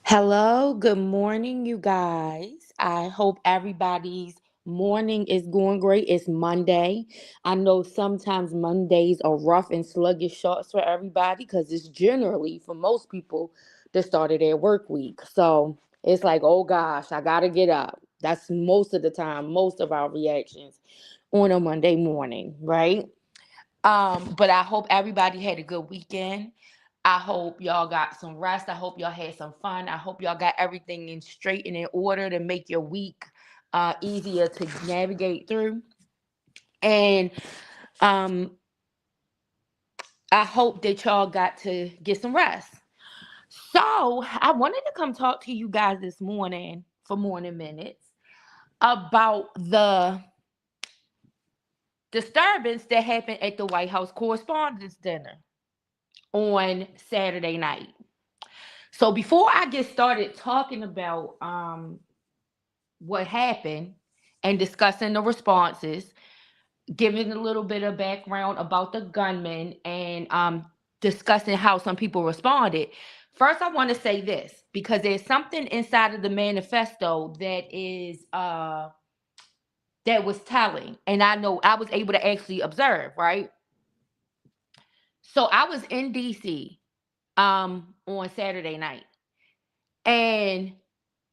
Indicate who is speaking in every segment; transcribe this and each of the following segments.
Speaker 1: Hello, good morning, you guys. I hope everybody's morning is going great. It's Monday. I know sometimes Mondays are rough and sluggish starts for everybody because it's generally, for most people, the start of their work week. So it's like, oh gosh, I got to get up. That's most of the time, most of our reactions on a Monday morning, right? But I hope everybody had a good weekend. I hope y'all got some rest. I hope y'all had some fun. I hope y'all got everything in straight and in order to make your week easier to navigate through. And um, I hope that y'all got to get some rest. So I wanted to come talk to you guys this morning for Morning Minutes about the disturbance that happened at the White House Correspondents' Dinner on Saturday night. So before I get started talking about what happened and discussing the responses, giving a little bit of background about the gunman and discussing how some people responded. First, I want to say this because there's something inside of the manifesto that was telling, and I know I was able to actually observe, right? So I was in DC on Saturday night, and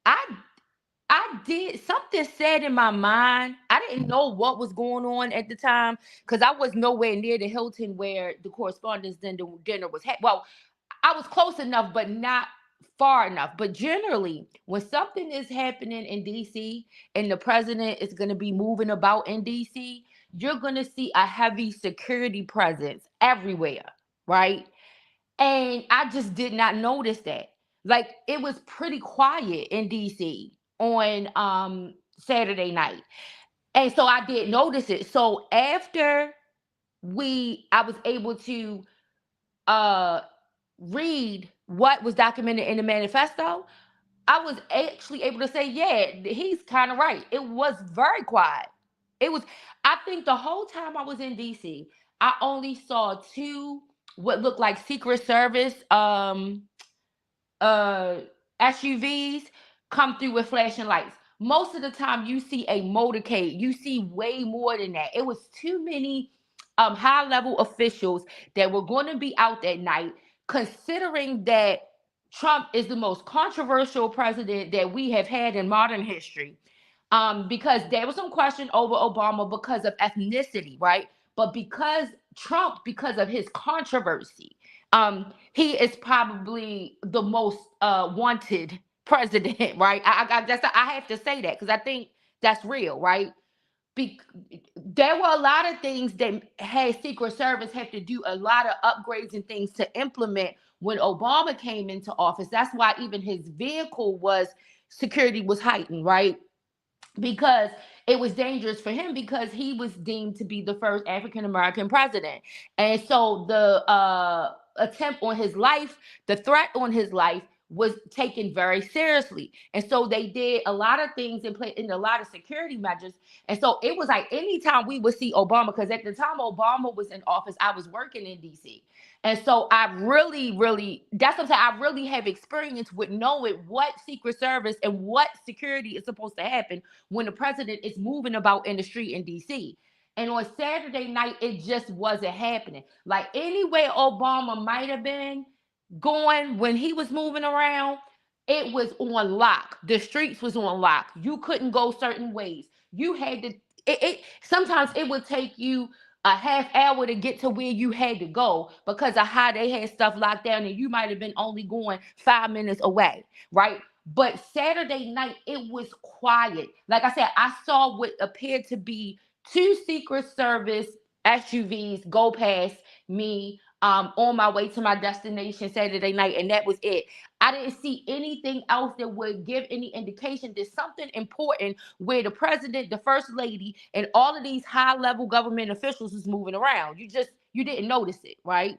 Speaker 1: I I did something said in my mind. I didn't know what was going on at the time because I was nowhere near the Hilton where the correspondence dinner was. Well, I was close enough, but not far enough. But generally, when something is happening in DC and the president is going to be moving about in DC, you're going to see a heavy security presence everywhere, right? And I just did not notice that. Like it was pretty quiet in DC on Saturday night. And so I did notice it. So after I was able to uh read what was documented in the manifesto, I was actually able to say, yeah, he's kind of right. It was very quiet. It was, I think the whole time I was in DC, I only saw two what looked like Secret Service uh SUVs come through with flashing lights. Most of the time you see a motorcade. You see way more than that. It was too many high level officials that were going to be out that night, considering that Trump is the most controversial president that we have had in modern history. Because there was some question over Obama because of ethnicity, right? But because Trump, because of his controversy, he is probably the most wanted president, right? I have to say that because I think that's real, right? Be- there were a lot of things that had Secret Service have to do a lot of upgrades and things to implement when Obama came into office. That's why even his vehicle was security was heightened, right? Because it was dangerous for him because he was deemed to be the first African American president. And so the attempt on his life, the threat on his life was taken very seriously. And so they did a lot of things in a lot of security measures. And so it was like anytime we would see Obama, because at the time Obama was in office, I was working in DC. And so I really, that's what I'm saying. I really have experience with knowing what Secret Service and what security is supposed to happen when the president is moving about in the street in DC. And on Saturday night, it just wasn't happening. Like anywhere Obama might have been going when he was moving around, it was on lock. The streets was on lock. You couldn't go certain ways. You had to, sometimes it would take you a half hour to get to where you had to go because of how they had stuff locked down and you might have been only going 5 minutes away, right? But Saturday night, it was quiet. Like I said, I saw what appeared to be two Secret Service SUVs go past me on my way to my destination Saturday night, and that was it. I didn't see anything else that would give any indication that something important where the president, the first lady, and all of these high level government officials is moving around. You didn't notice it, right?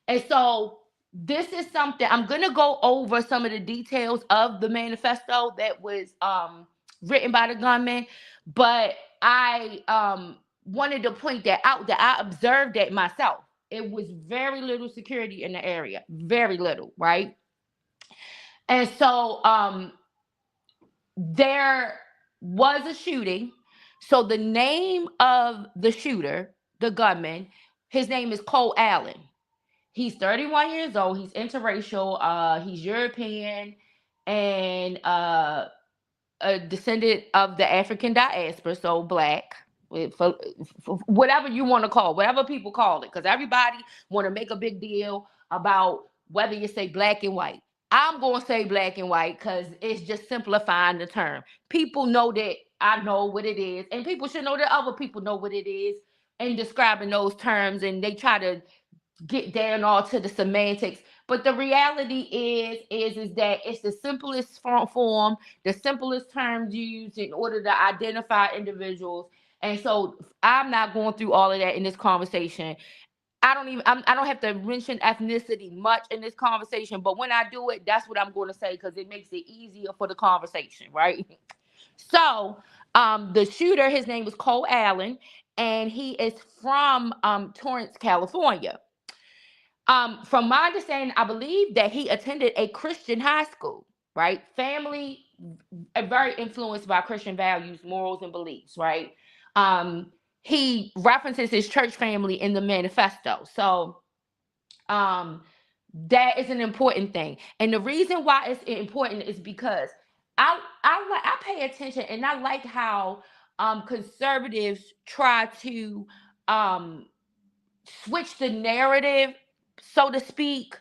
Speaker 1: And so this is something I'm gonna go over some of the details of the manifesto that was written by the gunman, but I wanted to point that out that I observed that myself. It was very little security in the area, very little, right? And so there was a shooting. So the name of the shooter, the gunman, his name is Cole Allen. He's 31 years old. He's interracial. He's European and a descendant of the African diaspora, so black, for whatever you want to call it, whatever people call it, because everybody want to make a big deal about whether you say black and white. I'm going to say black and white because it's just simplifying the term. People know that I know what it is, and people should know that other people know what it is in describing those terms, and they try to get down all to the semantics. But the reality is that it's the simplest form, the simplest terms used in order to identify individuals. And so I'm not going through all of that in this conversation. I don't have to mention ethnicity much in this conversation, but when I do it, that's what I'm going to say because it makes it easier for the conversation, right? So the shooter, his name was Cole Allen, and he is from Torrance, California. From my understanding, I believe that he attended a Christian high school, right? Family, very influenced by Christian values, morals, and beliefs, right? He references his church family in the manifesto. So, that is an important thing. And the reason why it's important is because I pay attention and I like how conservatives try to um switch the narrative, so to speak,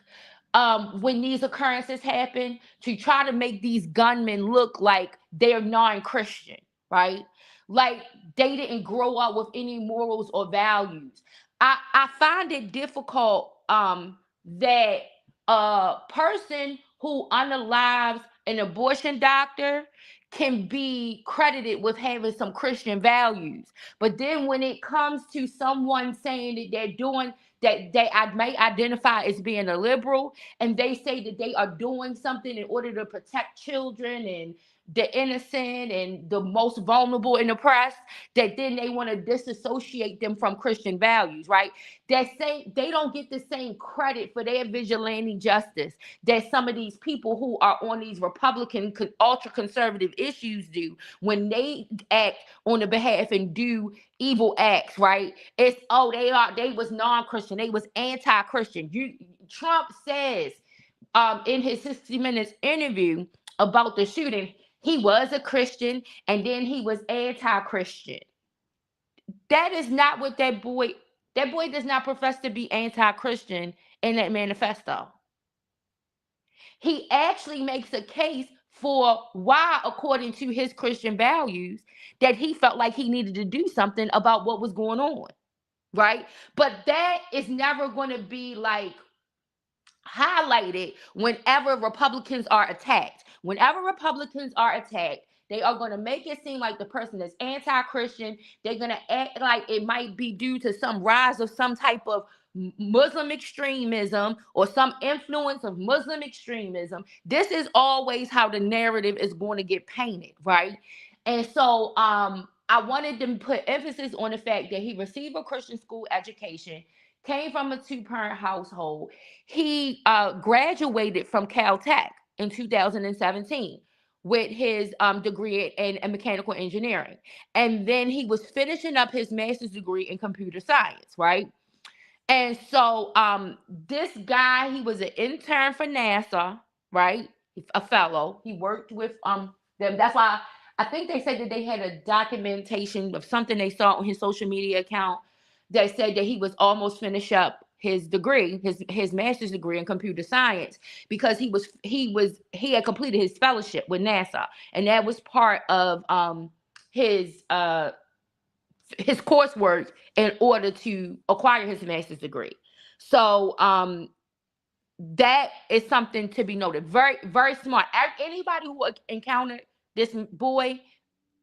Speaker 1: when these occurrences happen, to try to make these gunmen look like they're non-Christian, right? Like they didn't grow up with any morals or values. I find it difficult that a person who unalives an abortion doctor can be credited with having some Christian values. But then when it comes to someone saying that they're doing that, they may identify as being a liberal, and they say that they are doing something in order to protect children and the innocent and the most vulnerable and oppressed, that then they want to disassociate them from Christian values, right? That say they don't get the same credit for their vigilante justice that some of these people who are on these Republican ultra conservative issues do when they act on the behalf and do evil acts, right? It's, oh, they was non-Christian, they was anti-Christian. Trump says in his 60 Minutes interview about the shooting, he was a Christian and then he was anti-Christian. That is not what that boy does not profess to be anti-Christian in that manifesto. He actually makes a case for why, according to his Christian values, that he felt like he needed to do something about what was going on, right? But that is never going to be like highlighted whenever Republicans are attacked. Whenever Republicans are attacked, they are going to make it seem like the person is anti-Christian. They're going to act like it might be due to some rise of some type of Muslim extremism or some influence of Muslim extremism. This is always how the narrative is going to get painted, right? And so I wanted to put emphasis on the fact that he received a Christian school education, came from a two-parent household. He graduated from Caltech in 2017 with his degree in mechanical engineering. And then he was finishing up his master's degree in computer science, right? And so this guy, he was an intern for NASA, right? A fellow. He worked with them. That's why I think they said that they had a documentation of something they saw on his social media account that said that he was almost finished up his degree, his master's degree in computer science, because he had completed his fellowship with NASA, and that was part of his his coursework in order to acquire his master's degree. So that is something to be noted. Very, very smart. Anybody who encountered this boy,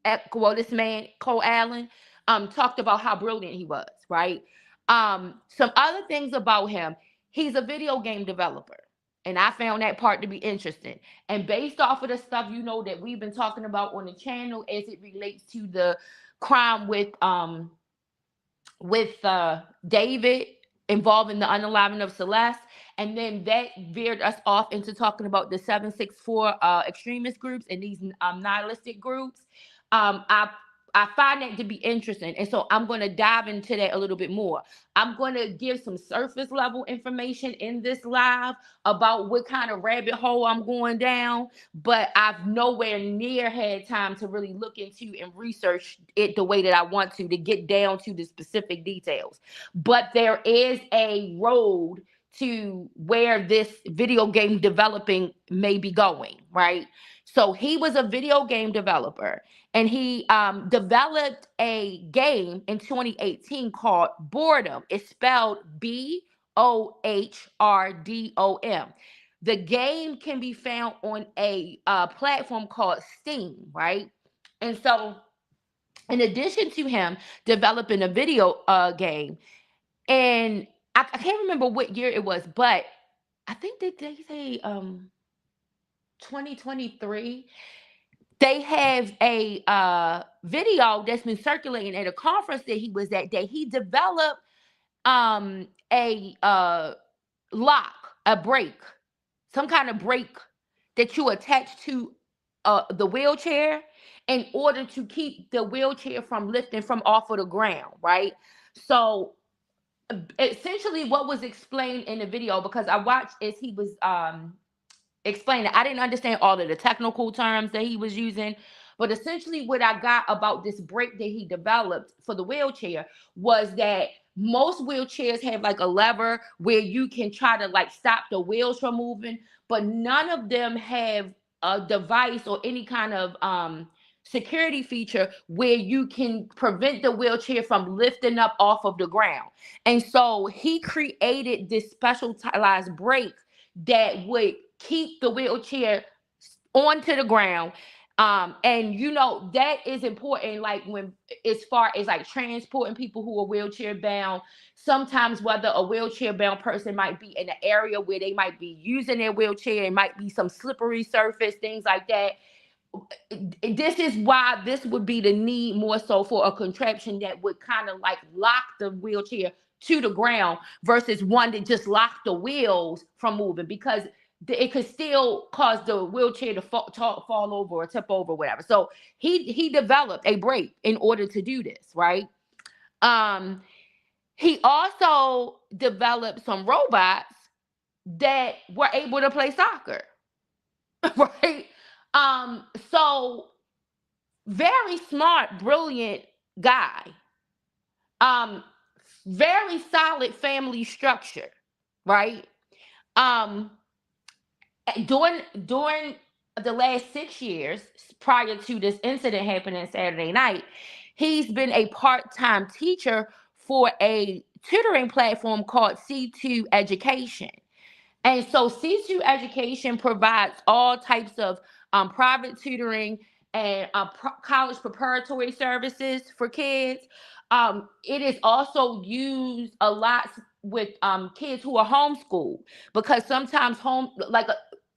Speaker 1: this man, Cole Allen, talked about how brilliant he was, right? Some other things about him, he's a video game developer. And I found that part to be interesting. And based off of the stuff, that we've been talking about on the channel as it relates to the crime with David involving the unaliving of Celeste, And then that veered us off into talking about the 764 extremist groups and these nihilistic groups. Um, I I find that to be interesting, and so I'm going to dive into that a little bit more. I'm going to give some surface level information in this live about what kind of rabbit hole I'm going down, but I've nowhere near had time to really look into and research it the way that I want to get down to the specific details. But there is a road to where this video game developing may be going, right? So he was a video game developer, and he developed a game in 2018 called Boredom. It's spelled Bohrdom. The game can be found on a platform called Steam, right? And so, in addition to him developing a video game, and I can't remember what year it was, but I think that they say 2023. They have a video that's been circulating at a conference that he was at, that he developed a lock, a brake, some kind of brake that you attach to the wheelchair in order to keep the wheelchair from lifting from off of the ground, right? So essentially what was explained in the video, because I watched as he was explaining, I didn't understand all of the technical terms that he was using, but essentially what I got about this brake that he developed for the wheelchair was that most wheelchairs have like a lever where you can try to like stop the wheels from moving, but none of them have a device or any kind of security feature where you can prevent the wheelchair from lifting up off of the ground. And so he created this specialized brake that would keep the wheelchair onto the ground. And you know, that is important, like when, as far as like transporting people who are wheelchair bound, sometimes whether a wheelchair bound person might be in an area where they might be using their wheelchair, it might be some slippery surface, things like that. This is why this would be the need more so for a contraption that would kind of like lock the wheelchair to the ground versus one that just locked the wheels from moving, because it could still cause the wheelchair to fall over or tip over, whatever. So he developed a brake in order to do this, right? Um, he also developed some robots that were able to play soccer, right? So very smart, brilliant guy. Um, Very solid family structure, right? Um, during the last 6 years prior to this incident happening Saturday night, he's been a part-time teacher for a tutoring platform called C2 Education. And so C2 Education provides all types of private tutoring and college preparatory services for kids. It is also used a lot with kids who are homeschooled, because sometimes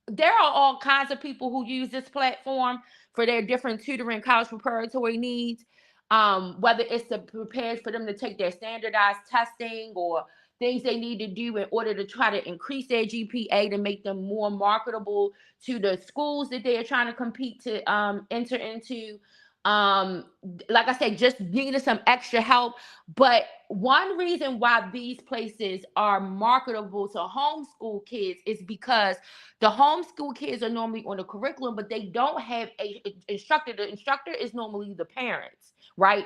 Speaker 1: there are all kinds of people who use this platform for their different tutoring college preparatory needs. Whether it's to prepare for them to take their standardized testing or things they need to do in order to try to increase their GPA to make them more marketable to the schools that they are trying to compete to enter into. Um, like I said, just needing some extra help. But one reason why these places are marketable to homeschool kids is because the homeschool kids are normally on the curriculum, but they don't have a instructor. The instructor is normally the parents, right?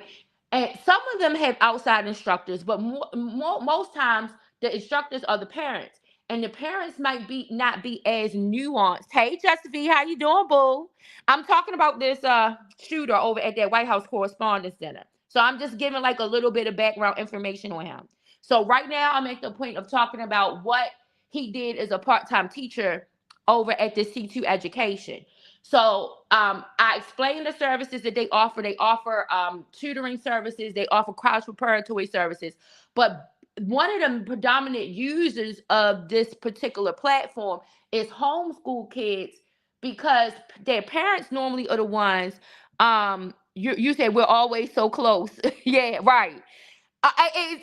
Speaker 1: And some of them have outside instructors, but most times the instructors are the parents. And the parents might be not be as nuanced. Hey, Josephine, how you doing, boo? I'm talking about this shooter over at that White House Correspondence Center. So I'm just giving like a little bit of background information on him. So right now I'm at the point of talking about what he did as a part-time teacher over at the C2 Education. So I explained the services that they offer. They offer tutoring services. They offer college preparatory services. But one of the predominant users of this particular platform is homeschool kids, because their parents normally are the ones. You said we're always so close. Yeah, right.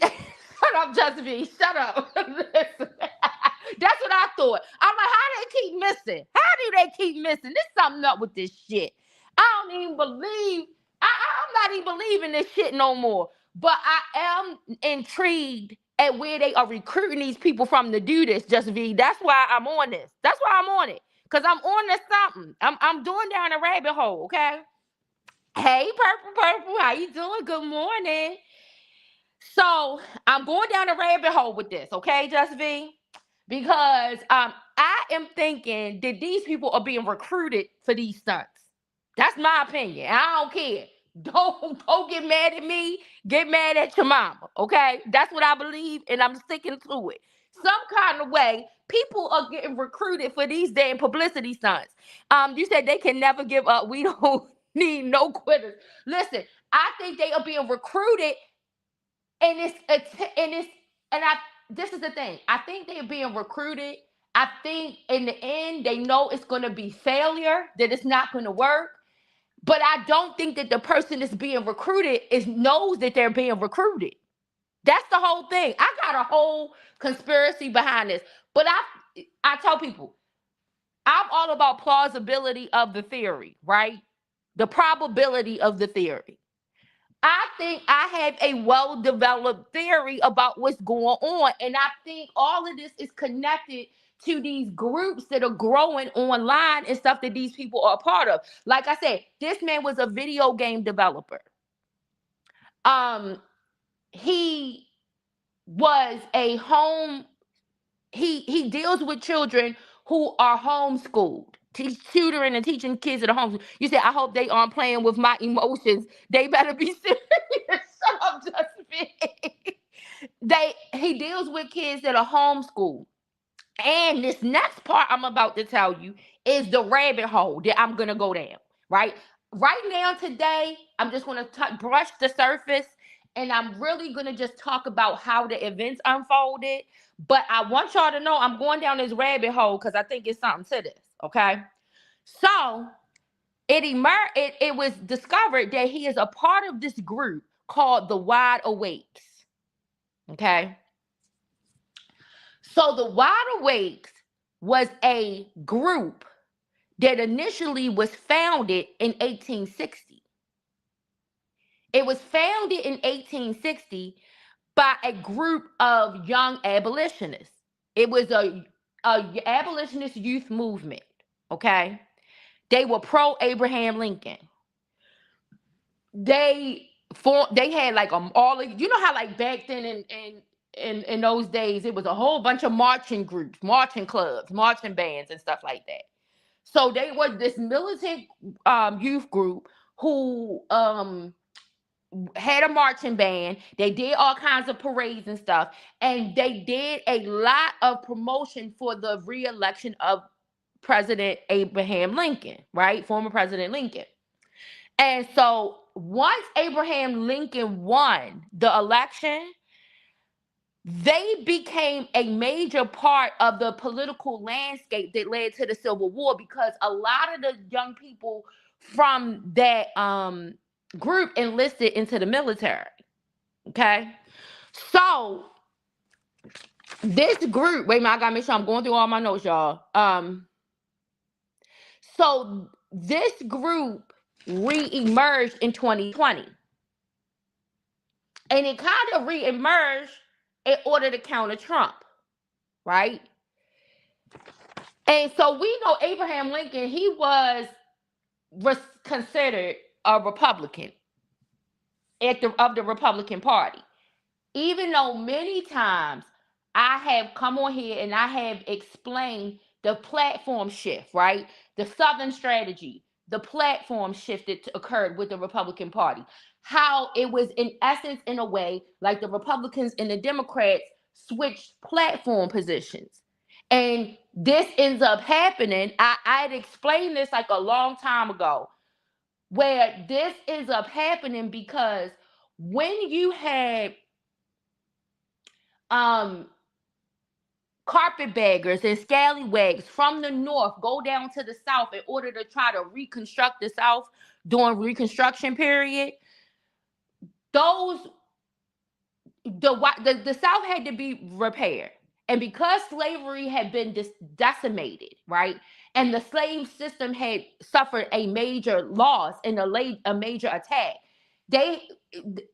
Speaker 1: Shut up, Josephine. Shut up. Listen. That's what I thought. I'm like, how they keep missing? How do they keep missing? There's something up with this shit. I don't even believe. I'm not even believing this shit no more. But I am intrigued at where they are recruiting these people from to do this. Just V. That's why I'm on this. That's why I'm on it. Cause I'm on this something. I'm doing down a rabbit hole. Okay. Hey, purple, how you doing? Good morning. So I'm going down a rabbit hole with this, okay, Just V? Because I am thinking that these people are being recruited for these stunts. That's my opinion. I don't care. Don't get mad at me. Get mad at your mama. Okay? That's what I believe, and I'm sticking to it. Some kind of way, people are getting recruited for these damn publicity stunts. You said they can never give up. We don't need no quitters. Listen, I think they are being recruited, and I this is the thing. I think they're being recruited. I think in the end they know it's going to be failure, that it's not going to work. But I don't think that the person that's being recruited knows that they're being recruited. That's the whole thing. I got a whole conspiracy behind this. But I tell people, I'm all about plausibility of the theory, right? The probability of the theory. I think I have a well-developed theory about what's going on. And I think all of this is connected to these groups that are growing online and stuff that these people are a part of. Like I said, this man was a video game developer. He was a home, he deals with children who are homeschooled, tutoring and teaching kids at a home. You said, I hope they aren't playing with my emotions. They better be serious. I'm just he deals with kids that are homeschooled. And this next part I'm about to tell you is the rabbit hole that I'm gonna go down. Right, right now today, I'm just gonna brush the surface, and I'm really gonna just talk about how the events unfolded. But I want y'all to know I'm going down this rabbit hole because I think it's something to this. Okay, so it was discovered that he is a part of this group called the Wide Awakes. Okay. So the Wide Awakes was a group that initially was founded in 1860. It was founded in 1860 by a group of young abolitionists. It was a abolitionist youth movement. Okay. They were pro Abraham Lincoln. They had like all of, you know how like back then in those days it was a whole bunch of marching groups, marching clubs, marching bands and stuff like that. So they were this militant youth group who had a marching band. They did all kinds of parades and stuff, and they did a lot of promotion for the re-election of President Abraham Lincoln, right? Former President Lincoln. And so once Abraham Lincoln won the election, they became a major part of the political landscape that led to the Civil War, because a lot of the young people from that group enlisted into the military. Okay. So this group, wait a minute, I gotta make sure I'm going through all my notes, y'all. So this group re-emerged in 2020. And it kind of re-emerged in order to counter Trump, right? And so we know Abraham Lincoln, he was considered a Republican of the Republican Party. Even though many times I have come on here and I have explained the platform shift, right? The Southern strategy, the platform shift that occurred with the Republican Party. How it was, in essence, in a way, like the Republicans and the Democrats switched platform positions. And this ends up happening. I had explained this like a long time ago, where this ends up happening because when you had carpetbaggers and scallywags from the North go down to the South in order to try to reconstruct the South during Reconstruction period, the South had to be repaired. And because slavery had been decimated, right, and the slave system had suffered a major loss and a major attack, they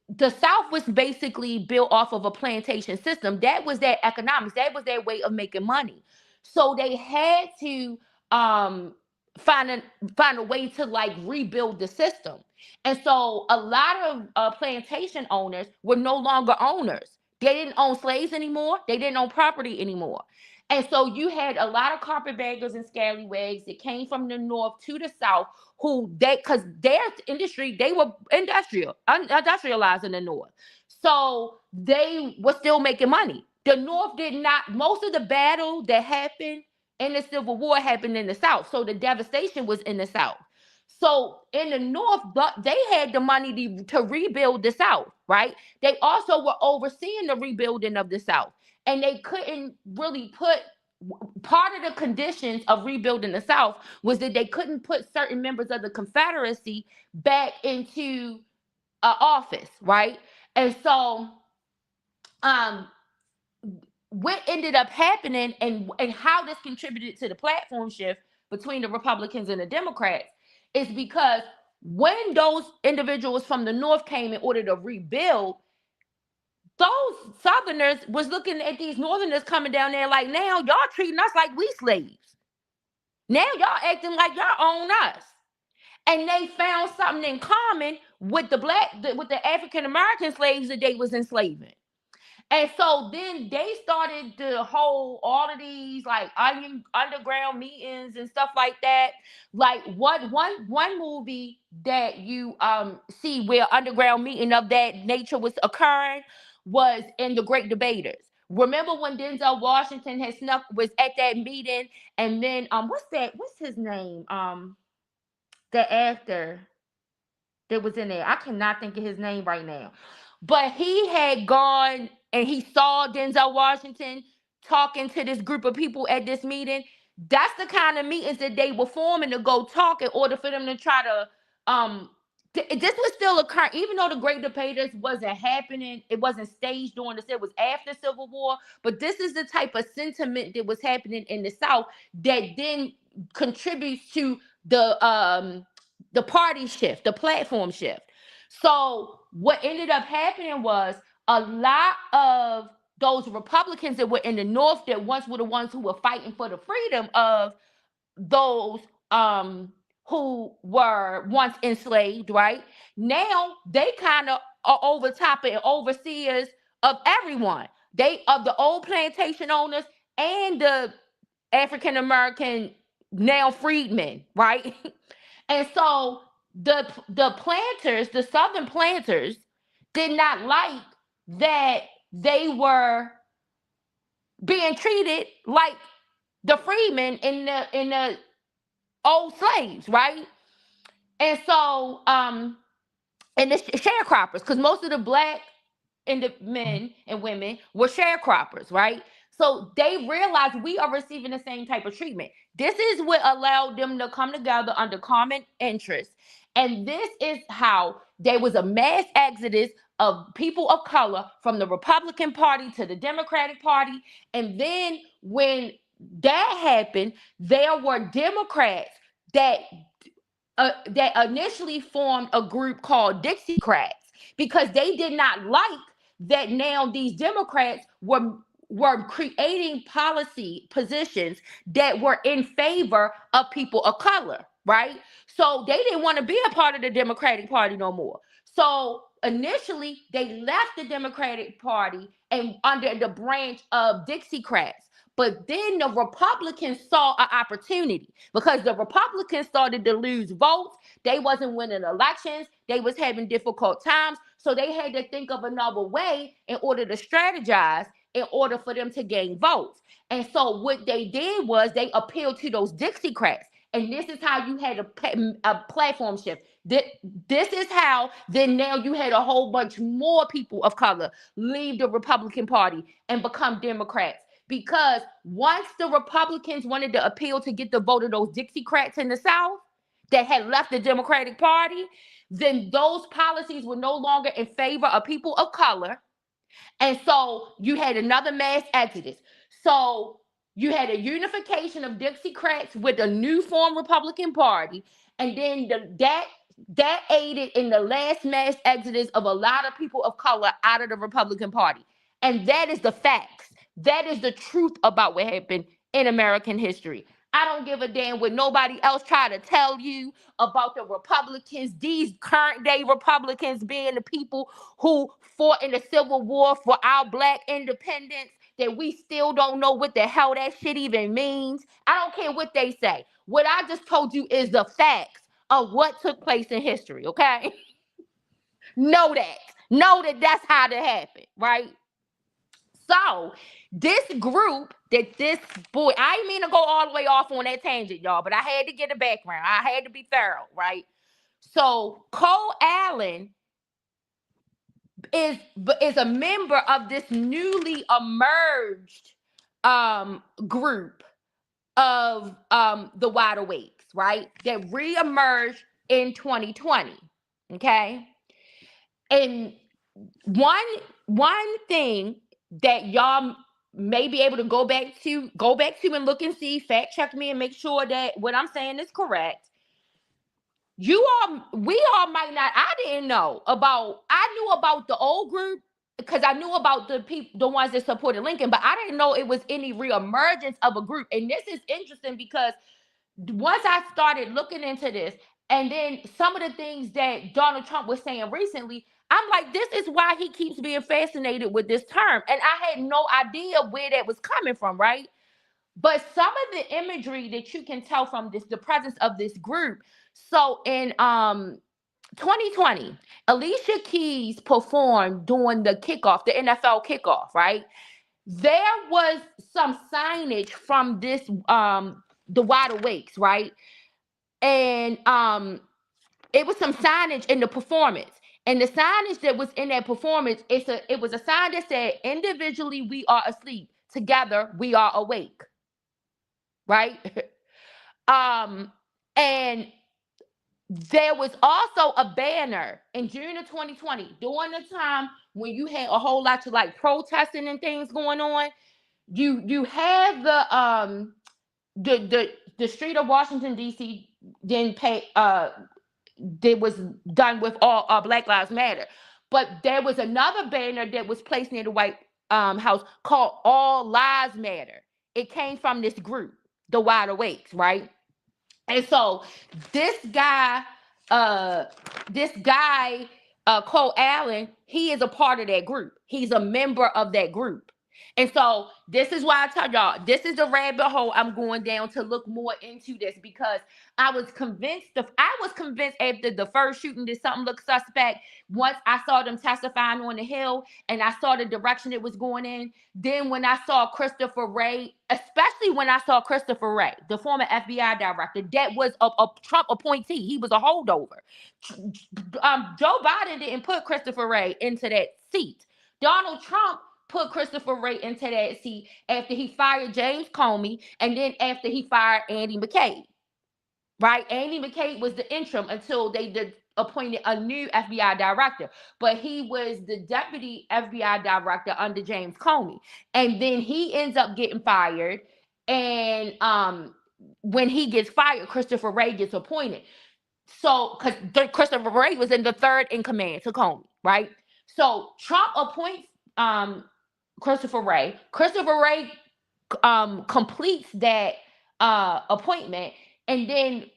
Speaker 1: the South was basically built off of a plantation system. That was their economics. That was their way of making money. So they had to um, find a find a way to like rebuild the system. And so a lot of plantation owners were no longer owners. They didn't own slaves anymore. They didn't own property anymore. And so you had a lot of carpetbaggers and scallywags that came from the north to the south, who they, because their industry, they were industrialized in the north. So they were still making money. The north did not, most of the battle that happened in the Civil War happened in the south. So the devastation was in the south. So in the north, but they had the money to rebuild the south, right? They also were overseeing the rebuilding of the south. And they couldn't really put, part of the conditions of rebuilding the South was that they couldn't put certain members of the Confederacy back into office, right? And so, um, what ended up happening, and how this contributed to the platform shift between the Republicans and the Democrats, is because when those individuals from the North came in order to rebuild, those Southerners was looking at these Northerners coming down there like, now y'all treating us like we slaves. Now y'all acting like y'all own us. And they found something in common with with the African American slaves that they was enslaving. And so then they started to hold all of these like underground meetings and stuff like that. Like one movie that you see where underground meeting of that nature was occurring was in The Great Debaters. Remember when Denzel Washington had was at that meeting, and then what's his name? The actor that was in there. I cannot think of his name right now. But he had gone and he saw Denzel Washington talking to this group of people at this meeting. That's the kind of meetings that they were forming to go talk in order for them to try to this was still occurring, even though the Great Debaters wasn't happening, it wasn't staged during it was after Civil War. But this is the type of sentiment that was happening in the South that then contributes to the party shift, the platform shift. So what ended up happening was a lot of those Republicans that were in the North that once were the ones who were fighting for the freedom of those who were once enslaved, right? Now they kind of are over top and overseers of everyone. They of the old plantation owners and the African American now freedmen, right? And so the planters, the Southern planters, did not like that they were being treated like the freedmen in the old slaves, right? And so and the sharecroppers, because most of the black and the men and women were sharecroppers, right? So they realized we are receiving the same type of treatment. This is what allowed them to come together under common interests. And this is how there was a mass exodus of people of color from the Republican Party to the Democratic Party. And then when that happened, there were Democrats that initially formed a group called Dixiecrats because they did not like that now these Democrats were creating policy positions that were in favor of people of color, right? So they didn't want to be a part of the Democratic Party no more. So initially they left the Democratic Party and under the branch of Dixiecrats. But then the Republicans saw an opportunity because the Republicans started to lose votes. They wasn't winning elections. They was having difficult times. So they had to think of another way in order to strategize in order for them to gain votes. And so what they did was they appealed to those Dixiecrats. And this is how you had a platform shift. This is how then now you had a whole bunch more people of color leave the Republican Party and become Democrats. Because once the Republicans wanted to appeal to get the vote of those Dixiecrats in the South that had left the Democratic Party, then those policies were no longer in favor of people of color. And so you had another mass exodus. So you had a unification of Dixiecrats with a new formed Republican Party, and then that aided in the last mass exodus of a lot of people of color out of the Republican Party. And that is the facts. That is the truth about what happened in American history. I don't give a damn what nobody else try to tell you about the Republicans, these current day Republicans being the people who fought in the Civil War for our black independence, that we still don't know what the hell that shit even means. I don't care what they say. What I just told you is the facts of what took place in history, okay? Know that. Know that that's how that happened, right? So, this group that this boy, I didn't mean to go all the way off on that tangent, y'all, but I had to get a background. I had to be thorough, right? So, Cole Allen is a member of this newly emerged group of the Wide Awakes, right? That reemerged in 2020. Okay. And one thing that y'all may be able to go back to and look and see, fact check me and make sure that what I'm saying is correct. We all might not, I didn't know about, I knew about the old group because I knew about the people, the ones that supported Lincoln, but I didn't know it was any reemergence of a group. And this is interesting because once I started looking into this, and then some of the things that Donald Trump was saying recently, I'm like, this is why he keeps being fascinated with this term. And I had no idea where that was coming from, right? But some of the imagery that you can tell from this, the presence of this group. So in 2020, Alicia Keys performed during the kickoff, the NFL kickoff, right? There was some signage from this the Wide Awakes, right? And it was some signage in the performance. And the signage that was in that performance, it was a sign that said, individually we are asleep, together we are awake. Right? And there was also a banner in June of 2020, during the time when you had a whole lot of like protesting and things going on. You had the street of Washington D.C. didn't pay that was done with all Black Lives Matter, but there was another banner that was placed near the White House called All Lives Matter. It came from this group, the Wide Awakes, right? And so this guy, uh, Cole Allen, he is a part of that group. He's a member of that group. And so this is why I tell y'all, this is the rabbit hole I'm going down to look more into this, because I was convinced after the first shooting that something looked suspect. Once I saw them testifying on the Hill and I saw the direction it was going in, then when I saw Christopher Wray, especially when I saw Christopher Wray, the former FBI director, that was a Trump appointee. He was a holdover. Joe Biden didn't put Christopher Wray into that seat. Donald Trump put Christopher Wray into that seat after he fired James Comey and then after he fired Andy McCabe. Right? Andy McCabe was the interim until they appointed a new FBI director, but he was the deputy FBI director under James Comey. And then he ends up getting fired. And when he gets fired, Christopher Wray gets appointed. So, because Christopher Wray was in the third in command to Comey, right? So Trump appoints Christopher Wray. Christopher Wray completes that appointment, and then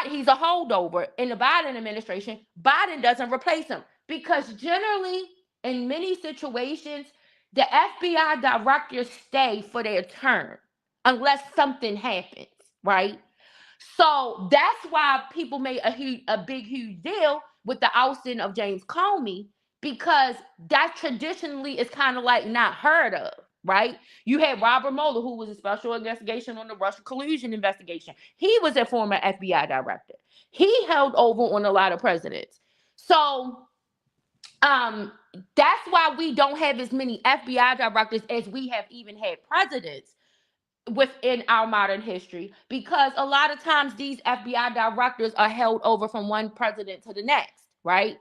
Speaker 1: he's a holdover in the Biden administration. Biden doesn't replace him because generally, in many situations, the FBI directors stay for their term unless something happens, right? So that's why people made a big, huge deal with the ousting of James Comey, because that traditionally is kind of like not heard of, right? You had Robert Mueller, who was a special investigation on the Russia collusion investigation. He was a former FBI director. He held over on a lot of presidents. So that's why we don't have as many FBI directors as we have even had presidents within our modern history, because a lot of times these FBI directors are held over from one president to the next, right?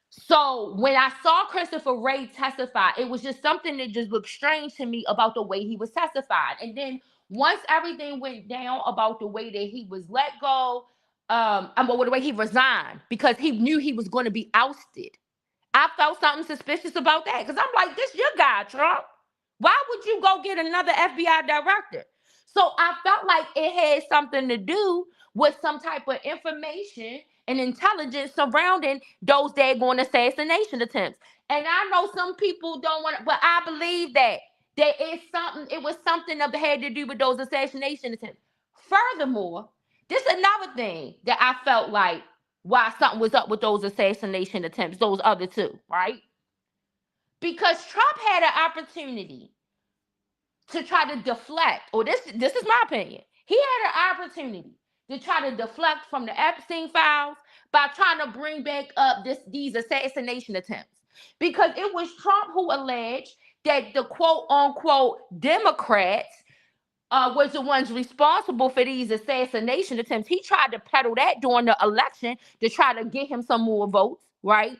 Speaker 1: So when I saw Christopher Wray testify, it was just something that just looked strange to me about the way he was testified. And then once everything went down about the way that he was let go, the way he resigned because he knew he was going to be ousted. I felt something suspicious about that because I'm like, this your guy, Trump. Why would you go get another FBI director? So I felt like it had something to do with some type of information and intelligence surrounding those daggone assassination attempts. And I know some people don't want to, but I believe that there is something, it was something that had to do with those assassination attempts. Furthermore, this is another thing that I felt like why something was up with those assassination attempts, those other two, right? Because Trump had an opportunity to try to deflect, or this is my opinion. He had an opportunity to try to deflect from the Epstein files by trying to bring back up these assassination attempts. Because it was Trump who alleged that the quote unquote Democrats was the ones responsible for these assassination attempts. He tried to peddle that during the election to try to get him some more votes, right?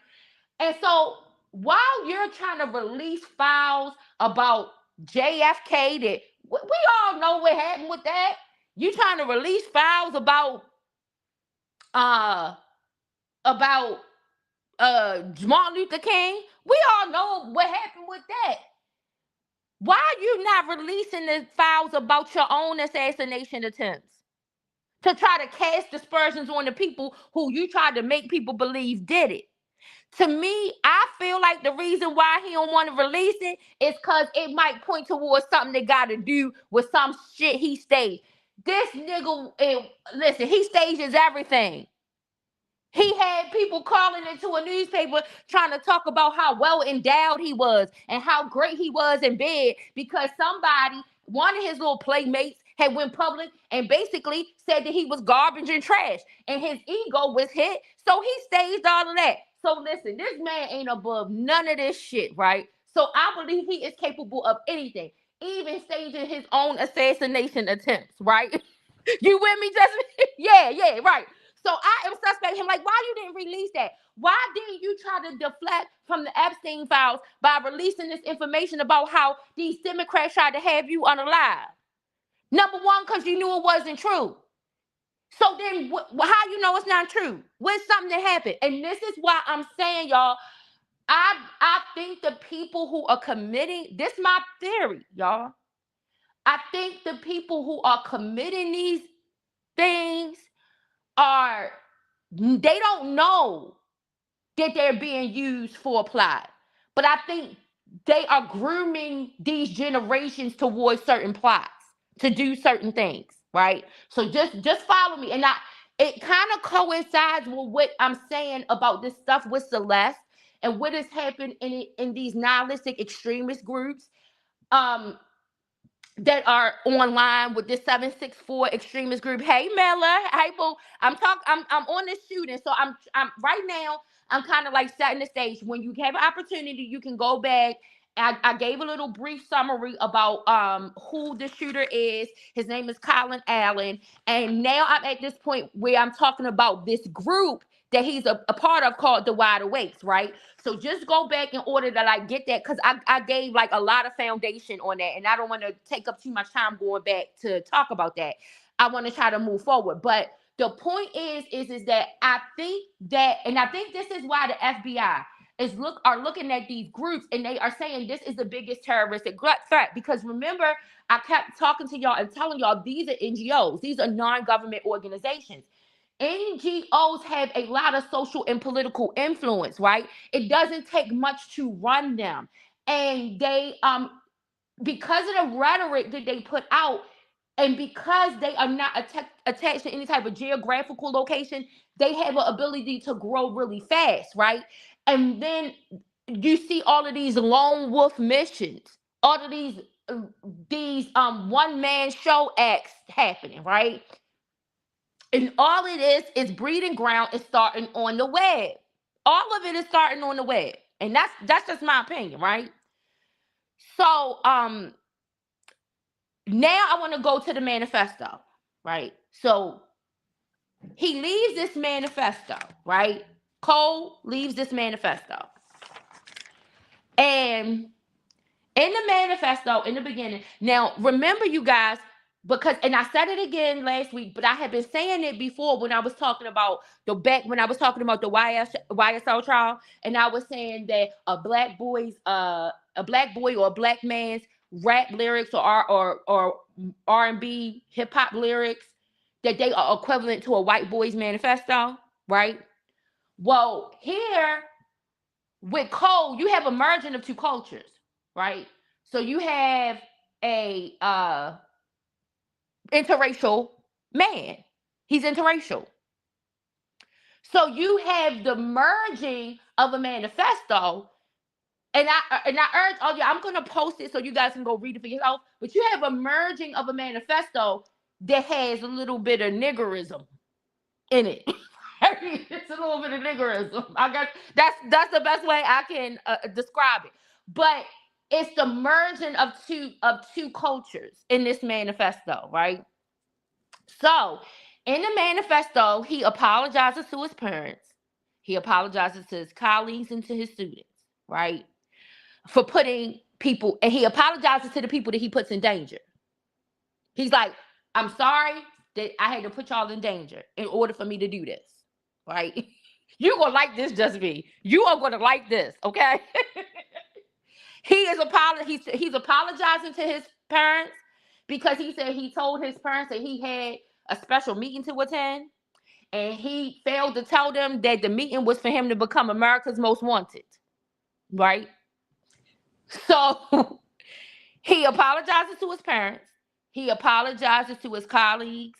Speaker 1: And so while you're trying to release files about JFK, that we all know what happened with that. You trying to release files about about Martin Luther King. We all know what happened with that. Why are you not releasing the files about your own assassination attempts? To try to cast dispersions on the people who you tried to make people believe did it. To me, I feel like the reason why he don't want to release it is because it might point towards something that got to do with some shit he staged. This nigga, listen, he stages everything. He had people calling into a newspaper trying to talk about how well endowed he was and how great he was in bed because somebody, one of his little playmates, had went public and basically said that he was garbage and trash and his ego was hit. So he staged all of that. So listen, this man ain't above none of this shit, right? So I believe he is capable of anything, even staging his own assassination attempts, right? You with me, Jasmine? Yeah, right. So I am suspecting him. Like, why you didn't release that? Why didn't you try to deflect from the Epstein files by releasing this information about how these Democrats tried to have you unalive? Number one, because you knew it wasn't true. So then, how you know it's not true? When's something that happened? And this is why I'm saying, y'all, I think the people who are committing, this is my theory, y'all. I think the people who are committing these things they don't know that they're being used for a plot. But I think they are grooming these generations towards certain plots to do certain things, right? So just follow me. And it kind of coincides with what I'm saying about this stuff with Celeste and what has happened in these nihilistic extremist groups. That are online with this 764 extremist group. Hey Mella, hey boo. I'm on this shooting. So I'm right now, I'm kind of like setting the stage. When you have an opportunity, you can go back. I gave a little brief summary about who the shooter is. His name is Colin Allen. And now I'm at this point where I'm talking about this group that he's a part of called the Wide Awakes, right? So just go back in order to like get that, because I gave like a lot of foundation on that, and I don't want to take up too much time going back to talk about that. I want to try to move forward. But the point is that I think that, and I think this is why the FBI are looking at these groups and they are saying this is the biggest terroristic threat. Because remember, I kept talking to y'all and telling y'all these are NGOs, these are non-government organizations. NGOs have a lot of social and political influence, right? It doesn't take much to run them. And they, because of the rhetoric that they put out, and because they are not attached to any type of geographical location, they have an ability to grow really fast, right? And then you see all of these lone wolf missions, all of these one-man show acts happening, right? And all it is breeding ground is starting on the web. All of it is starting on the web. And that's just my opinion, right? So now I want to go to the manifesto, right? So he leaves this manifesto, right? Cole leaves this manifesto. And in the manifesto, in the beginning, now remember, you guys, because, and I said it again last week, but I had been saying it before when I was talking about when I was talking about the YSL trial, and I was saying that a black boy or a black man's rap lyrics or R&B hip hop lyrics, that they are equivalent to a white boy's manifesto, right? Well, here with Cole, you have a merging of two cultures, right? So you have a interracial man. He's interracial. So you have the merging of a manifesto. And I urge all you, I'm gonna post it so you guys can go read it for yourself. But you have a merging of a manifesto that has a little bit of niggerism in it. It's a little bit of niggerism. I guess that's the best way I can describe it. But it's the merging of two cultures in this manifesto, right? So in the manifesto, he apologizes to his parents, he apologizes to his colleagues and to his students, right? For putting people, and he apologizes to the people that he puts in danger. He's like, I'm sorry that I had to put y'all in danger in order for me to do this, right? You're going to like this, just me. You are going to like this, okay? He's apologizing to his parents because he said he told his parents that he had a special meeting to attend, and he failed to tell them that the meeting was for him to become America's Most Wanted, right? So he apologizes to his parents. He apologizes to his colleagues.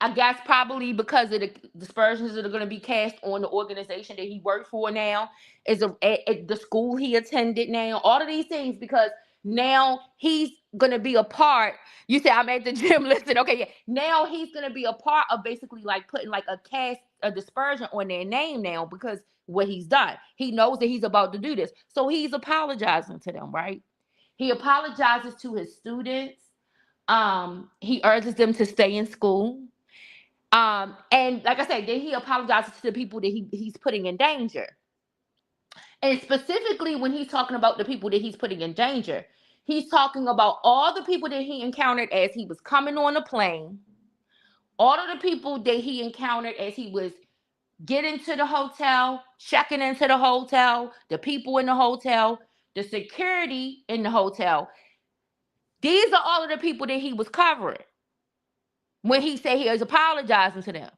Speaker 1: I guess probably because of the dispersions that are going to be cast on the organization that he worked for now, at the school he attended now, all of these things, because now he's going to be a part. You say, I'm at the gym, listen, okay, yeah. Now he's going to be a part of basically like putting like a dispersion on their name now because what he's done. He knows that he's about to do this. So he's apologizing to them, right? He apologizes to his students. He urges them to stay in school. And like I said, then he apologizes to the people that he's putting in danger. And specifically when he's talking about the people that he's putting in danger, he's talking about all the people that he encountered as he was coming on the plane, all of the people that he encountered as he was getting to the hotel, checking into the hotel, the people in the hotel, the security in the hotel. These are all of the people that he was covering. When he said he was apologizing to them,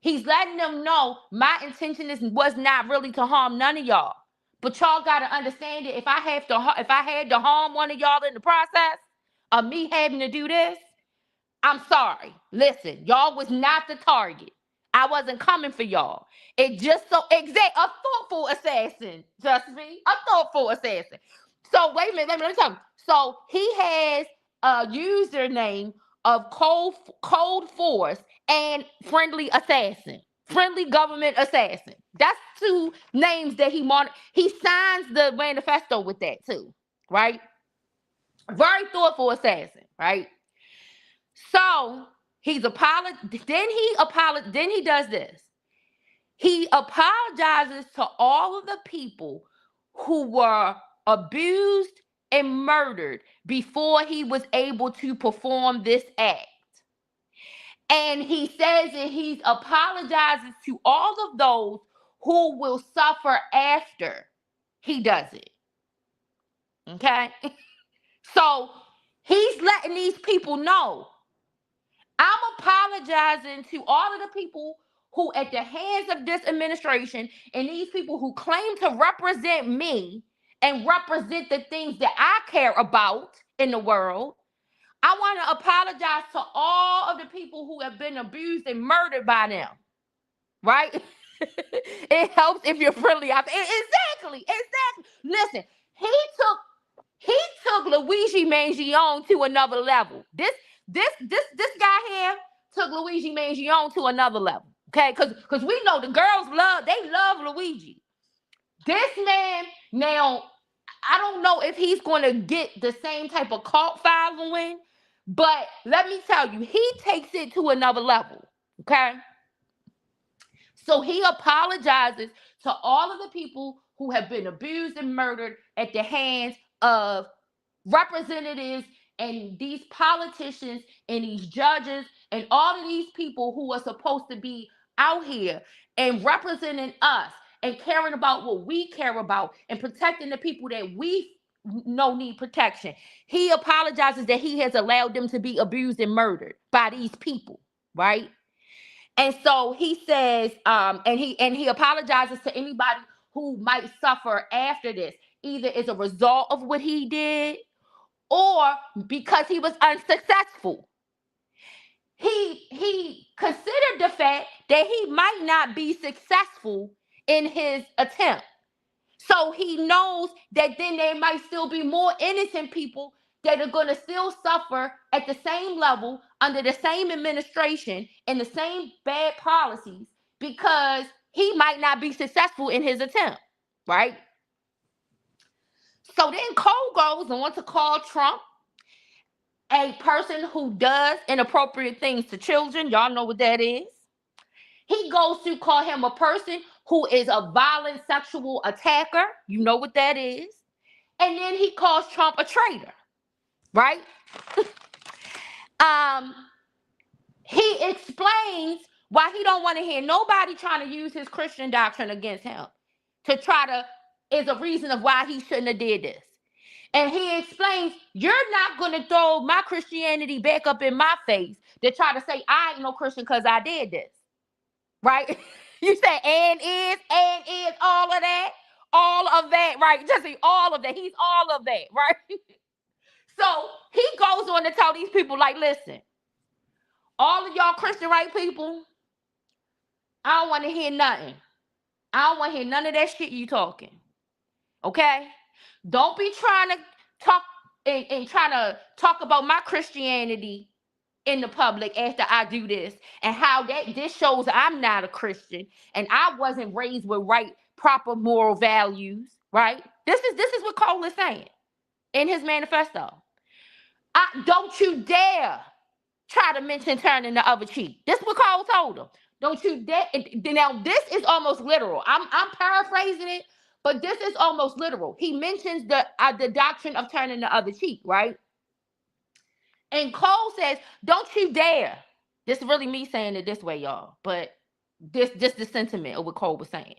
Speaker 1: he's letting them know my intention was not really to harm none of y'all. But y'all gotta understand that if I had to harm one of y'all in the process of me having to do this, I'm sorry. Listen, y'all was not the target. I wasn't coming for y'all. It just so exact a thoughtful assassin, just me, a thoughtful assassin. So wait a minute, let me tell you. So he has a username of Cold Force and Friendly Assassin, Friendly Government Assassin. That's two names that he signs the manifesto with that too, right? Very thoughtful assassin, right? So then he does this. He apologizes to all of the people who were abused and murdered before he was able to perform this act. And he says that he apologizes to all of those who will suffer after he does it. Okay? So he's letting these people know, I'm apologizing to all of the people who, at the hands of this administration and these people who claim to represent me and represent the things that I care about in the world, I want to apologize to all of the people who have been abused and murdered by them. Right? It helps if you're friendly. Exactly. Listen, he took Luigi Mangione to another level. This guy here took Luigi Mangione to another level. Okay, because we know the girls love Luigi. This man, now, I don't know if he's going to get the same type of cult following, but let me tell you, he takes it to another level. Okay. So he apologizes to all of the people who have been abused and murdered at the hands of representatives and these politicians and these judges and all of these people who are supposed to be out here and representing us and caring about what we care about and protecting the people that we know need protection. He apologizes that he has allowed them to be abused and murdered by these people, right? And so he says, and he apologizes to anybody who might suffer after this, either as a result of what he did or because he was unsuccessful. He considered the fact that he might not be successful in his attempt. So he knows that then there might still be more innocent people that are going to still suffer at the same level under the same administration and the same bad policies because he might not be successful in his attempt, right? So then Cole goes and wants to call Trump a person who does inappropriate things to children. Y'all know what that is. He goes to call him a person who is a violent sexual attacker. You know what that is. And then he calls Trump a traitor, right? He explains why he don't want to hear nobody trying to use his Christian doctrine against him to try to, is a reason of why he shouldn't have did this. And he explains, you're not going to throw my Christianity back up in my face to try to say I ain't no Christian because I did this. Right? You say and is all of that, right? Just say all of that. He's all of that, right? So he goes on to tell these people, like, listen, all of y'all Christian right people, I don't want to hear nothing. I don't want to hear none of that shit you talking. Okay? Don't be trying to talk and trying to talk about my Christianity in the public after I do this, and how that this shows I'm not a Christian and I wasn't raised with proper moral values, right? This is what Cole is saying in his manifesto. Don't you dare try to mention turning the other cheek. This is what Cole told him. Don't you dare. Now this is almost literal. I'm paraphrasing it, but this is almost literal. He mentions the doctrine of turning the other cheek, right? And Cole says, don't you dare. This is really me saying it this way, y'all. But this the sentiment of what Cole was saying.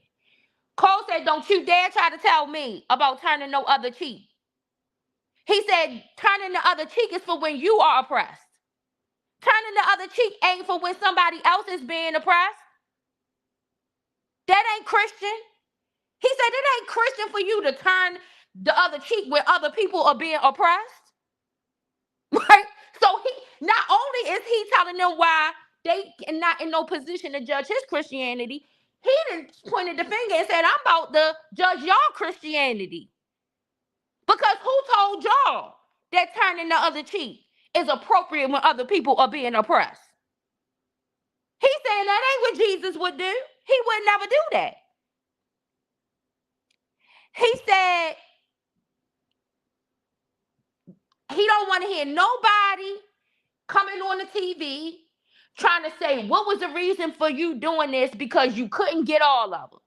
Speaker 1: Cole said, don't you dare try to tell me about turning no other cheek. He said, turning the other cheek is for when you are oppressed. Turning the other cheek ain't for when somebody else is being oppressed. That ain't Christian. He said, it ain't Christian for you to turn the other cheek when other people are being oppressed. Right? So he not only is he telling them why they are not in no position to judge his Christianity, he done pointed the finger and said, I'm about to judge y'all Christianity. Because who told y'all that turning the other cheek is appropriate when other people are being oppressed? He's saying that ain't what Jesus would do. He would never do that. He said he don't want to hear nobody coming on the TV trying to say, what was the reason for you doing this because you couldn't get all of them?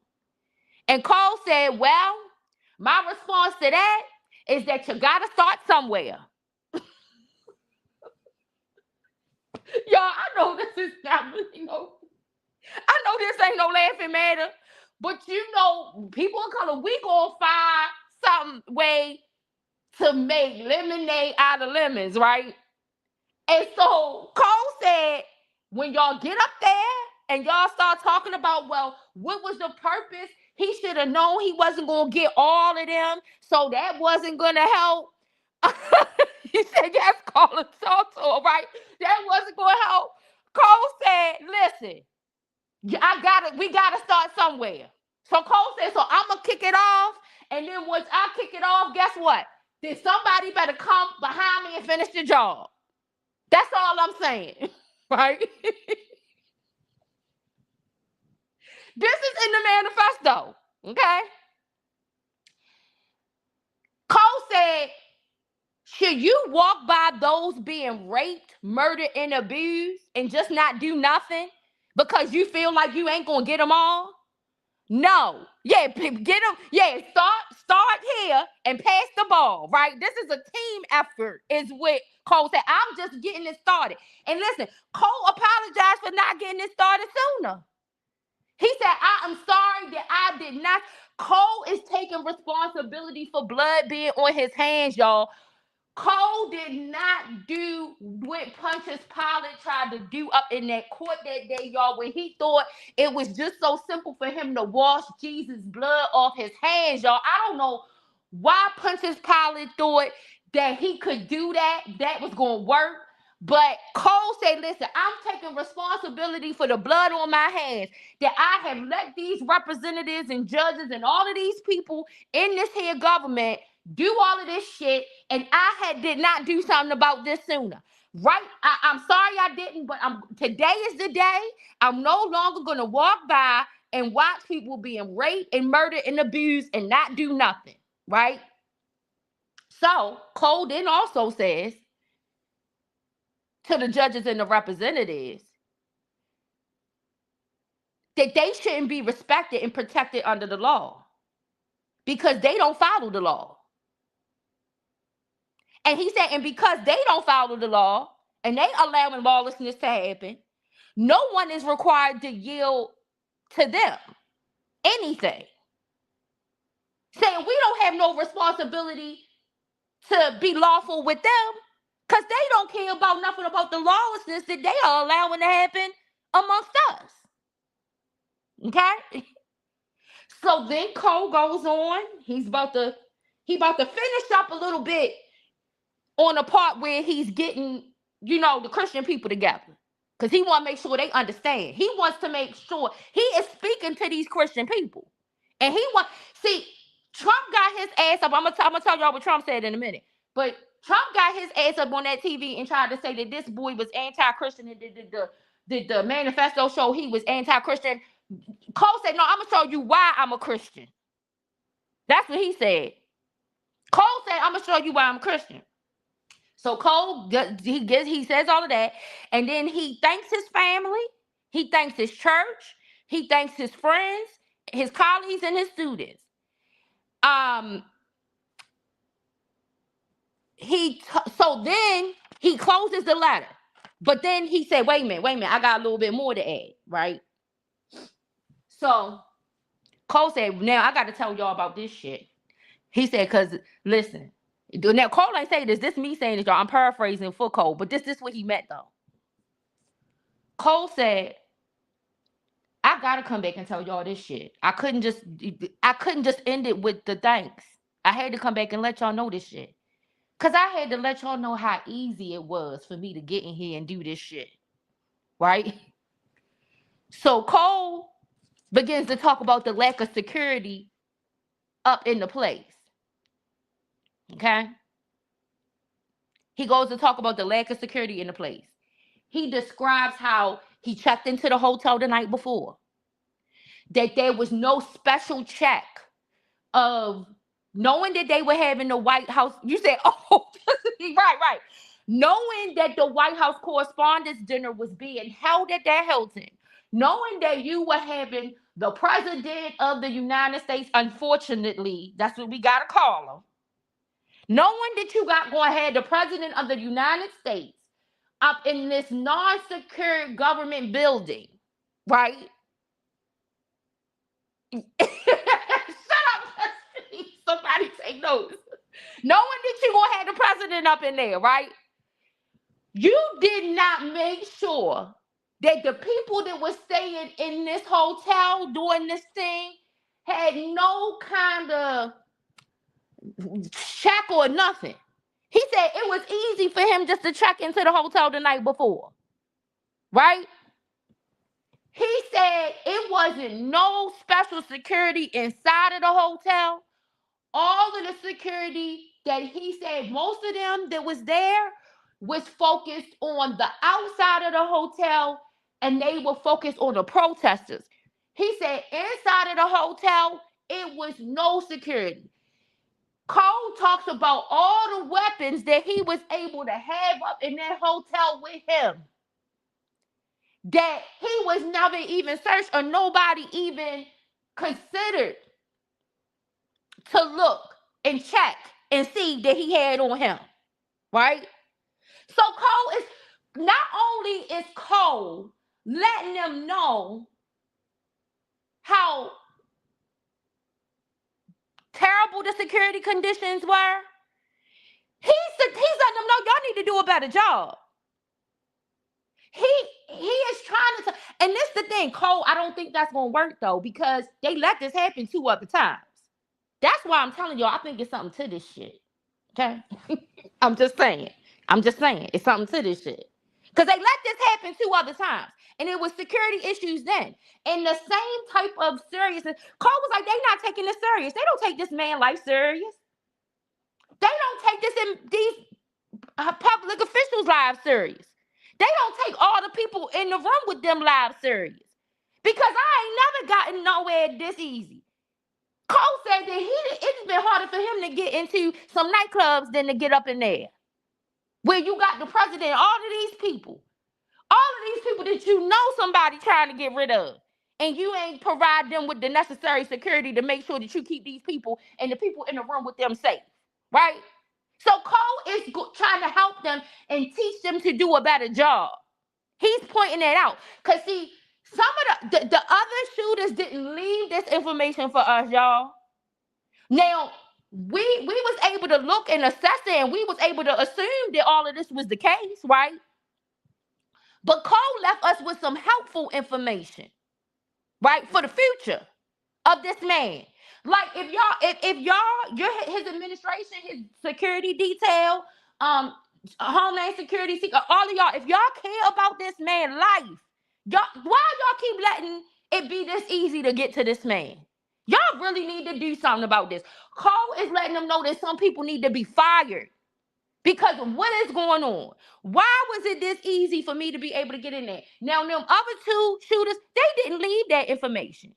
Speaker 1: And Cole said, well, my response to that is that you got to start somewhere. Y'all, I know this is not, I know this ain't no laughing matter, but people of color, we gonna find some way to make lemonade out of lemons, right? And so Cole said, when y'all get up there and y'all start talking about, well, what was the purpose? He should have known he wasn't going to get all of them, so that wasn't going to help. He said, yes, Cole, talk to him, right? That wasn't going to help. Cole said, listen, we got to start somewhere. So Cole said, so I'm going to kick it off, and then once I kick it off, guess what? Then somebody better come behind me and finish the job. That's all I'm saying, right? This is in the manifesto, okay? Cole said, should you walk by those being raped, murdered, and abused and just not do nothing because you feel like you ain't gonna get them all. No, yeah, get them. Yeah, start here and pass the ball. Right, this is a team effort. Is what Cole said. I'm just getting it started. And listen, Cole apologized for not getting it started sooner. He said, I am sorry that I did not. Cole is taking responsibility for blood being on his hands, y'all. Cole did not do what Pontius Pilate tried to do up in that court that day, y'all, when he thought it was just so simple for him to wash Jesus' blood off his hands, y'all. I don't know why Pontius Pilate thought that he could do that, that was going to work. But Cole said, listen, I'm taking responsibility for the blood on my hands, that I have let these representatives and judges and all of these people in this here government do all of this shit, and did not do something about this sooner. Right? I'm sorry I didn't, but today is the day. I'm no longer gonna walk by and watch people being raped and murdered and abused and not do nothing. Right? So Cole then also says to the judges and the representatives that they shouldn't be respected and protected under the law because they don't follow the law. And he said, and because they don't follow the law and they allowing lawlessness to happen, no one is required to yield to them anything. Saying we don't have no responsibility to be lawful with them because they don't care about nothing about the lawlessness that they are allowing to happen amongst us. Okay? So then Cole goes on. He about to finish up a little bit on the part where he's getting, the Christian people together. Because he wants to make sure they understand. He wants to make sure he is speaking to these Christian people. And Trump got his ass up. I'm gonna tell y'all what Trump said in a minute. But Trump got his ass up on that TV and tried to say that this boy was anti-Christian and did the manifesto show he was anti-Christian. Cole said, no, I'm gonna show you why I'm a Christian. That's what he said. Cole said, I'm gonna show you why I'm a Christian. So Cole, he says all of that, and then he thanks his family, he thanks his church, he thanks his friends, his colleagues, and his students. So then he closes the letter, but then he said, wait a minute, I got a little bit more to add, right? So Cole said, now I got to tell y'all about this shit. He said, because listen. Now, Cole ain't saying this. This me saying this, y'all. I'm paraphrasing for Cole, but this is what he meant, though. Cole said, I gotta come back and tell y'all this shit. I couldn't just end it with the thanks. I had to come back and let y'all know this shit. Because I had to let y'all know how easy it was for me to get in here and do this shit. Right? So Cole begins to talk about the lack of security up in the place. Okay? He goes to talk about the lack of security in the place. He describes how he checked into the hotel the night before. That there was no special check of knowing that they were having the White House. You said, oh, right. Knowing that the White House Correspondents' Dinner was being held at that Hilton. Knowing that you were having the President of the United States, unfortunately, that's what we got to call him. Knowing that you got going to have the President of the United States up in this non-secure government building, right? Shut up. Somebody take notes. Knowing that you're going to have the president up in there, right? You did not make sure that the people that were staying in this hotel doing this thing had no kind of check or nothing. He said it was easy for him just to check into the hotel the night before. Right? He said it wasn't no special security inside of the hotel. All of the security that he said, most of them that was there was focused on the outside of the hotel, and they were focused on the protesters. He said inside of the hotel, it was no security. Cole talks about all the weapons that he was able to have up in that hotel with him. that he was never even searched or nobody even considered to look and check and see that he had on him, right? So Cole is not only is Cole letting them know how terrible the security conditions were, he's letting them know y'all need to do a better job. He is trying to, and this the thing, Cole, I don't think that's gonna work though, because they let this happen 2 other times. That's why I'm telling y'all, I think it's something to this shit. Okay? I'm just saying. It's something to this shit. Because they let this happen 2 other times. And it was security issues then. And the same type of seriousness. Cole was like, they not taking this serious. They don't take this man life serious. They don't take these public officials' lives serious. They don't take all the people in the room with them lives serious. Because I ain't never gotten nowhere this easy. Cole said that it's been harder for him to get into some nightclubs than to get up in there. Where you got the president, all of these people that you know somebody trying to get rid of. And you ain't provide them with the necessary security to make sure that you keep these people and the people in the room with them safe. Right? So Cole is trying to help them and teach them to do a better job. He's pointing that out. Because see, some of the other shooters didn't leave this information for us, y'all. Now, we was able to look and assess it, and we was able to assume that all of this was the case, right? But Cole left us with some helpful information, right, for the future of this man. Like if y'all, his administration, his security detail, Homeland Security, all of y'all, if y'all care about this man's life, y'all, why y'all keep letting it be this easy to get to this man? Y'all really need to do something about this. Cole is letting them know that some people need to be fired because of what is going on. Why was it this easy for me to be able to get in there? Now, them other 2 shooters, they didn't leave that information.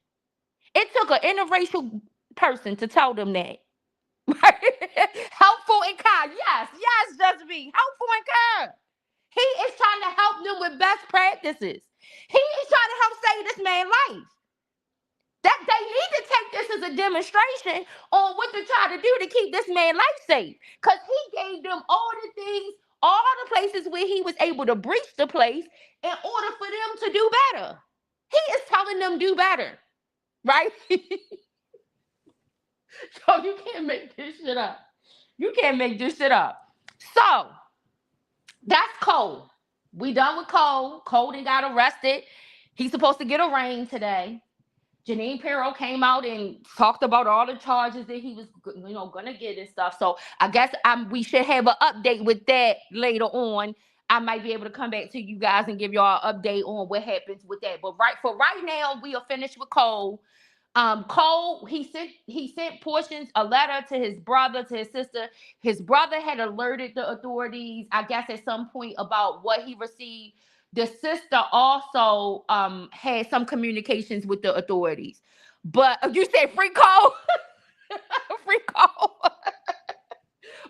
Speaker 1: It took an interracial person to tell them that. Helpful and kind. Yes, just me. Helpful and kind. He is trying to help them with best practices. He is trying to help save this man's life. That they need to take this as a demonstration on what to try to do to keep this man life safe. Because he gave them all the things, all the places where he was able to breach the place in order for them to do better. He is telling them do better. Right? So you can't make this shit up. You can't make this shit up. So that's Cole. We done with Cole. Cole done got arrested. He's supposed to get arraigned today. Janine Pirro came out and talked about all the charges that he was, gonna get and stuff. So I guess we should have an update with that later on. I might be able to come back to you guys and give y'all an update on what happens with that. But right now, we are finished with Cole. Cole, he sent a letter to his brother, to his sister. His brother had alerted the authorities, I guess, at some point about what he received. The sister also had some communications with the authorities. But you said free Cole? Free Cole.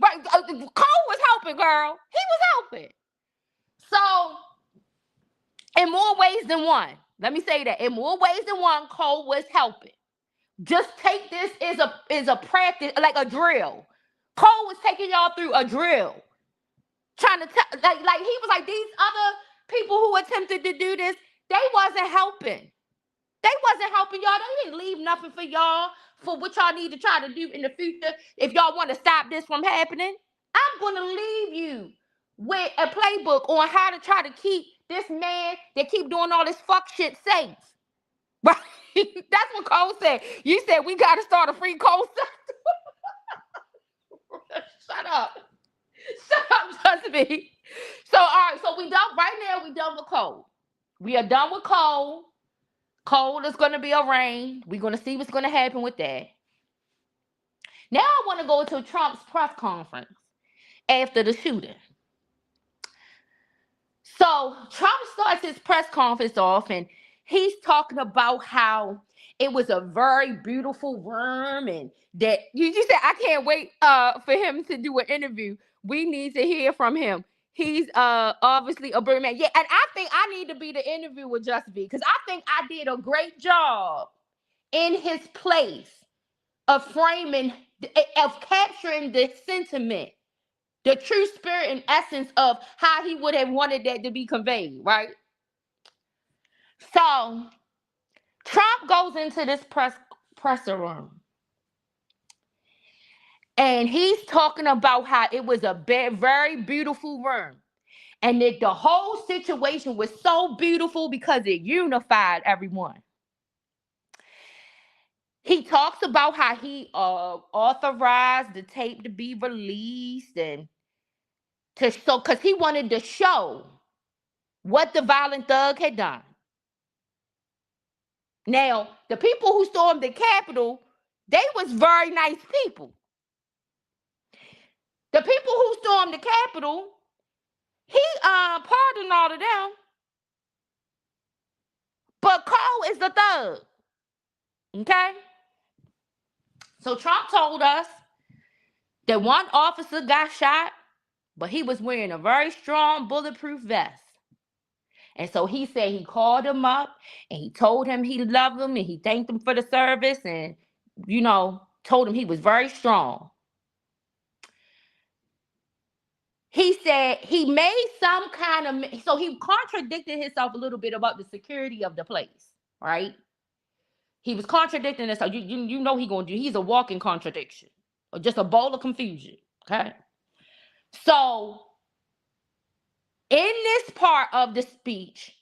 Speaker 1: Right. Cole was helping, girl. He was helping. So, in more ways than one, let me say that. In more ways than one, Cole was helping. Just take this as a practice, like a drill. Cole was taking y'all through a drill. Trying to like he was like, these other people who attempted to do this, they wasn't helping. They wasn't helping y'all. They didn't leave nothing for y'all for what y'all need to try to do in the future. If y'all want to stop this from happening, I'm going to leave you with a playbook on how to try to keep this man that keep doing all this fuck shit safe. Right? That's what Cole said. You said we got to start a free Cole sector. Shut up. Trust me. So, all right. So we done. Right now, we done with Cole. We are done with Cole. Cole is going to be arraigned. We're going to see what's going to happen with that. Now I want to go to Trump's press conference after the shooting. So Trump starts his press conference off and he's talking about how it was a very beautiful room and that you said, I can't wait for him to do an interview. We need to hear from him. He's obviously a brilliant man. Yeah, and I think I need to be the interview with Just B, because I think I did a great job in his place of framing, of capturing the sentiment, the true spirit and essence of how he would have wanted that to be conveyed, right? So Trump goes into this presser room, and he's talking about how it was a very beautiful room, and that the whole situation was so beautiful because it unified everyone. He talks about how he authorized the tape to be released, and to show, because he wanted to show what the violent thug had done. Now, the people who stormed the Capitol, they was very nice people. The people who stormed the Capitol, he pardoned all of them, but Cole is the thug. Okay? So Trump told us that one officer got shot, but he was wearing a very strong bulletproof vest. And so he said he called him up and he told him he loved him and he thanked him for the service, and, told him he was very strong. He said he made some kind of, so he contradicted himself a little bit about the security of the place, right? He was contradicting himself. You know he's a walking contradiction, or just a bowl of confusion, okay? So in this part of the speech,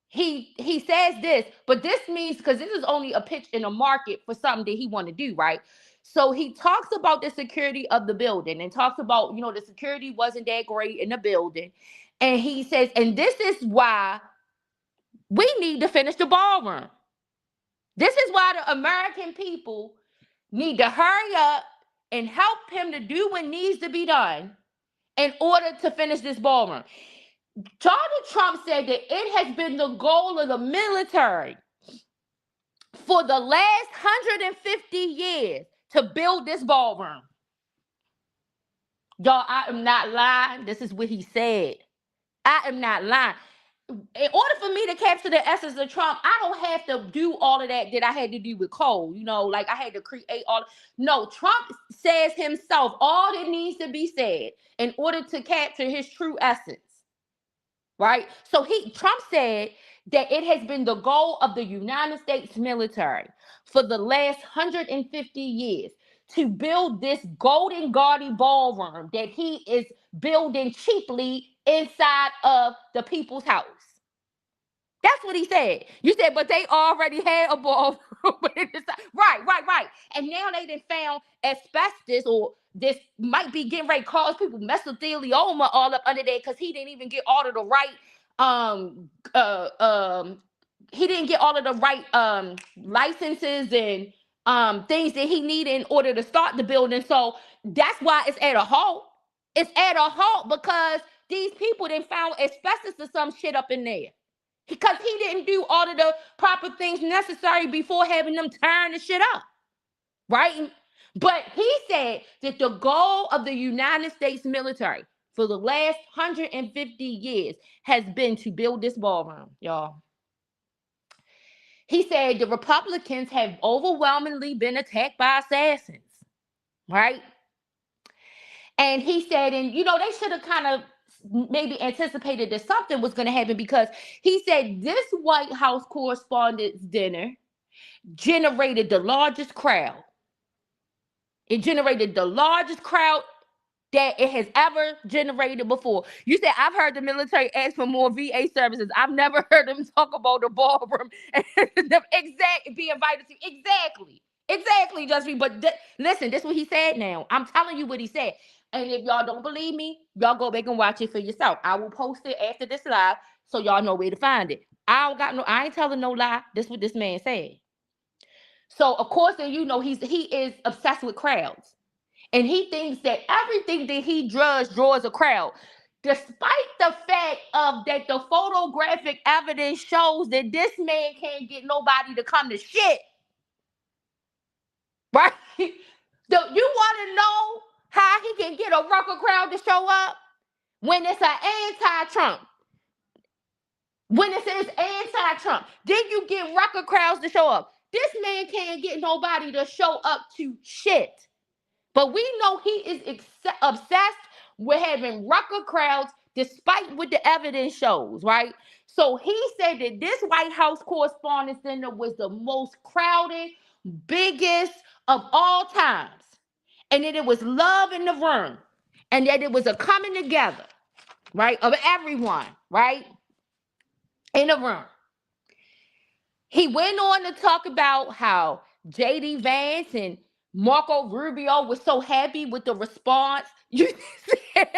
Speaker 1: he says this, but this means, because this is only a pitch in a market for something that he want to do, right? So he talks about the security of the building and talks about, the security wasn't that great in the building. And he says, and this is why we need to finish the ballroom. This is why the American people need to hurry up and help him to do what needs to be done in order to finish this ballroom. Donald Trump said that it has been the goal of the military for the last 150 years to build this ballroom. Y'all, I am not lying. This is what he said. I am not lying. In order for me to capture the essence of Trump, I don't have to do all of that I had to do with Cole. Like I had to create all. No, Trump says himself all that needs to be said in order to capture his true essence. Right? So Trump said that it has been the goal of the United States military for the last 150 years to build this golden gaudy ballroom that he is building cheaply inside of the people's house. That's what he said. You said, but they already had a ballroom. Right. And now they done found asbestos, or this might be getting ready to cause people mesothelioma all up under there, because he didn't even get all of the right licenses and things that he needed in order to start the building. So that's why it's at a halt. It's at a halt because these people done found asbestos or some shit up in there. Because he didn't do all of the proper things necessary before having them turn the shit up. Right? But he said that the goal of the United States military for the last 150 years has been to build this ballroom, y'all. He said the Republicans have overwhelmingly been attacked by assassins. Right? And he said, and they should have kind of maybe anticipated that something was going to happen, because he said this White House Correspondents' Dinner generated the largest crowd. It generated the largest crowd that it has ever generated before. You said, I've heard the military ask for more VA services. I've never heard them talk about the ballroom and be invited to. Exactly, Justin. But listen, this is what he said now. I'm telling you what he said. And if y'all don't believe me, y'all go back and watch it for yourself. I will post it after this live so y'all know where to find it. I ain't telling no lie. This is what this man said. So of course, then he is obsessed with crowds. And he thinks that everything that he draws a crowd. Despite the fact of that the photographic evidence shows that this man can't get nobody to come to shit. Right? You want to know how he can get a rucker crowd to show up? when it's an anti-Trump, when it says anti-Trump, then you get record crowds to show up. This man can't get nobody to show up to shit. But we know he is obsessed with having record crowds, despite what the evidence shows, right? So he said that this White House Correspondents' Center was the most crowded, biggest of all times. And that it was love in the room. And that it was a coming together, right, of everyone, right, in the room. He went on to talk about how J.D. Vance and Marco Rubio was so happy with the response. You said,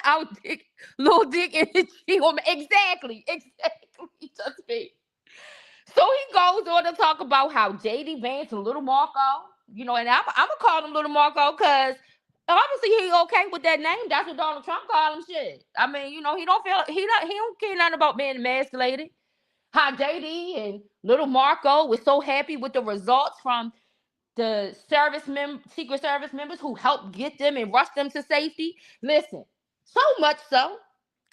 Speaker 1: I'll dig, little dick in the cheek. Exactly. Just me. So he goes on to talk about how J.D. Vance and Little Marco, and I'm going to call him Little Marco because obviously he okay with that name. That's what Donald Trump called him shit. I mean, he don't care nothing about being emasculated. How JD and Little Marco was so happy with the results from the Secret Service members who helped get them and rush them to safety. Listen, so much so,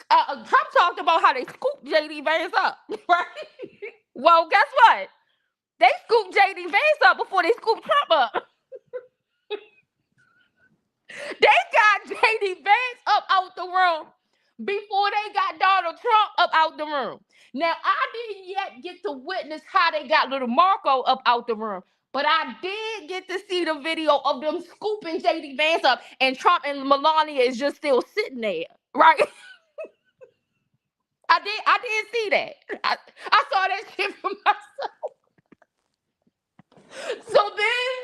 Speaker 1: Trump talked about how they scooped JD Vance up, right? Well, guess what? They scooped JD Vance up before they scooped Trump up. They got JD Vance up out the room before they got Donald Trump up out the room. Now, I didn't yet get to witness how they got Little Marco up out the room, but I did get to see the video of them scooping JD Vance up, and Trump and Melania is just still sitting there, right? I did see that. I saw that shit for myself. So then,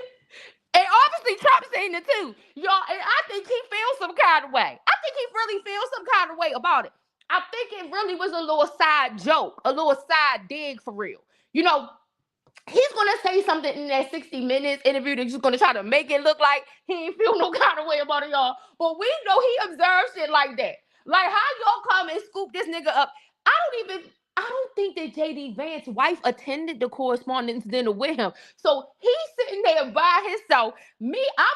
Speaker 1: and obviously Trump seen it too, y'all. And I think he feels some kind of way. I think he really feels some kind of way about it. I think it really was a little side joke, a little side dig for real. He's going to say something in that 60 Minutes interview that's just going to try to make it look like he ain't feel no kind of way about it, y'all. But we know he observes shit like that. Like, how y'all come and scoop this nigga up? I don't think that J.D. Vance's wife attended the Correspondents' Dinner with him. So he's sitting there by himself. I'm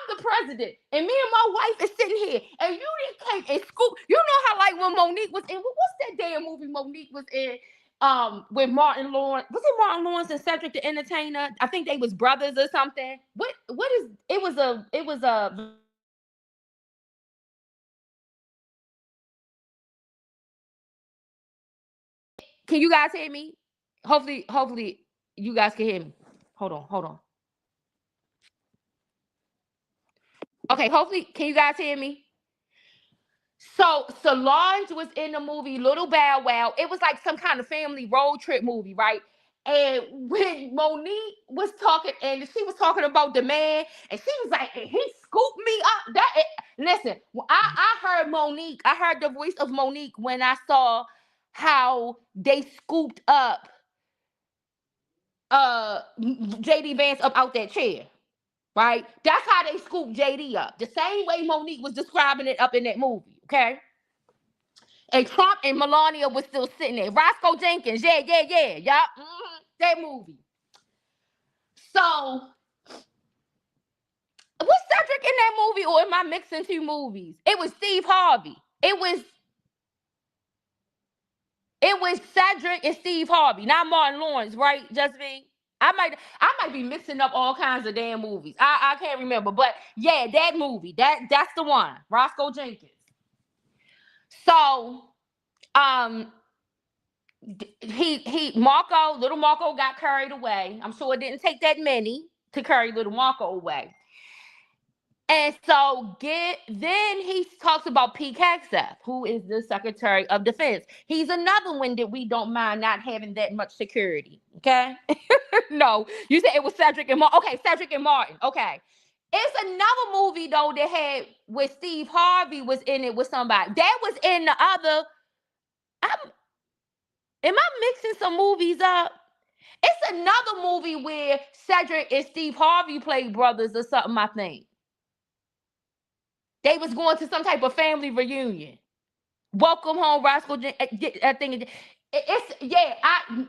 Speaker 1: the president, and me and my wife is sitting here, and you didn't came and scoop. You know how, like, when Monique was in, what's that damn movie Monique was in? With Martin Lawrence. Was it Martin Lawrence and Cedric the Entertainer? I think they was brothers or something. What is it was a Can you guys hear me? Hopefully you guys can hear me. Hold on. Okay, hopefully, can you guys hear me? So Solange was in the movie Little Bow Wow. It was like some kind of family road trip movie, right? And when Monique was talking, and she was talking about the man, and she was like, he scooped me up. Listen, I heard Monique. I heard the voice of Monique when I saw how they scooped up JD Vance up out that chair. Right? That's how they scooped JD up. The same way Monique was describing it up in that movie. Okay. And Trump and Melania was still sitting there. Roscoe Jenkins, yeah. That movie. So, was Cedric in that movie, or am I mixing two movies? It was Steve Harvey. It was Cedric and Steve Harvey, not Martin Lawrence, right? Just me. I might be mixing up all kinds of damn movies. I can't remember, but yeah, that movie. That's the one. Roscoe Jenkins. So, Little Marco got carried away. I'm sure it didn't take that many to carry Little Marco away. And so then he talks about Pete Hegseth, who is the Secretary of Defense. He's another one that we don't mind not having that much security. Okay. No, you said it was Cedric and Martin. Okay, Cedric and Martin. Okay. It's another movie though that had with Steve Harvey was in it with somebody. That was in the other. Am I mixing some movies up? It's another movie where Cedric and Steve Harvey played brothers or something, I think. They was going to some type of family reunion. Welcome home, Roscoe Jenkins. I think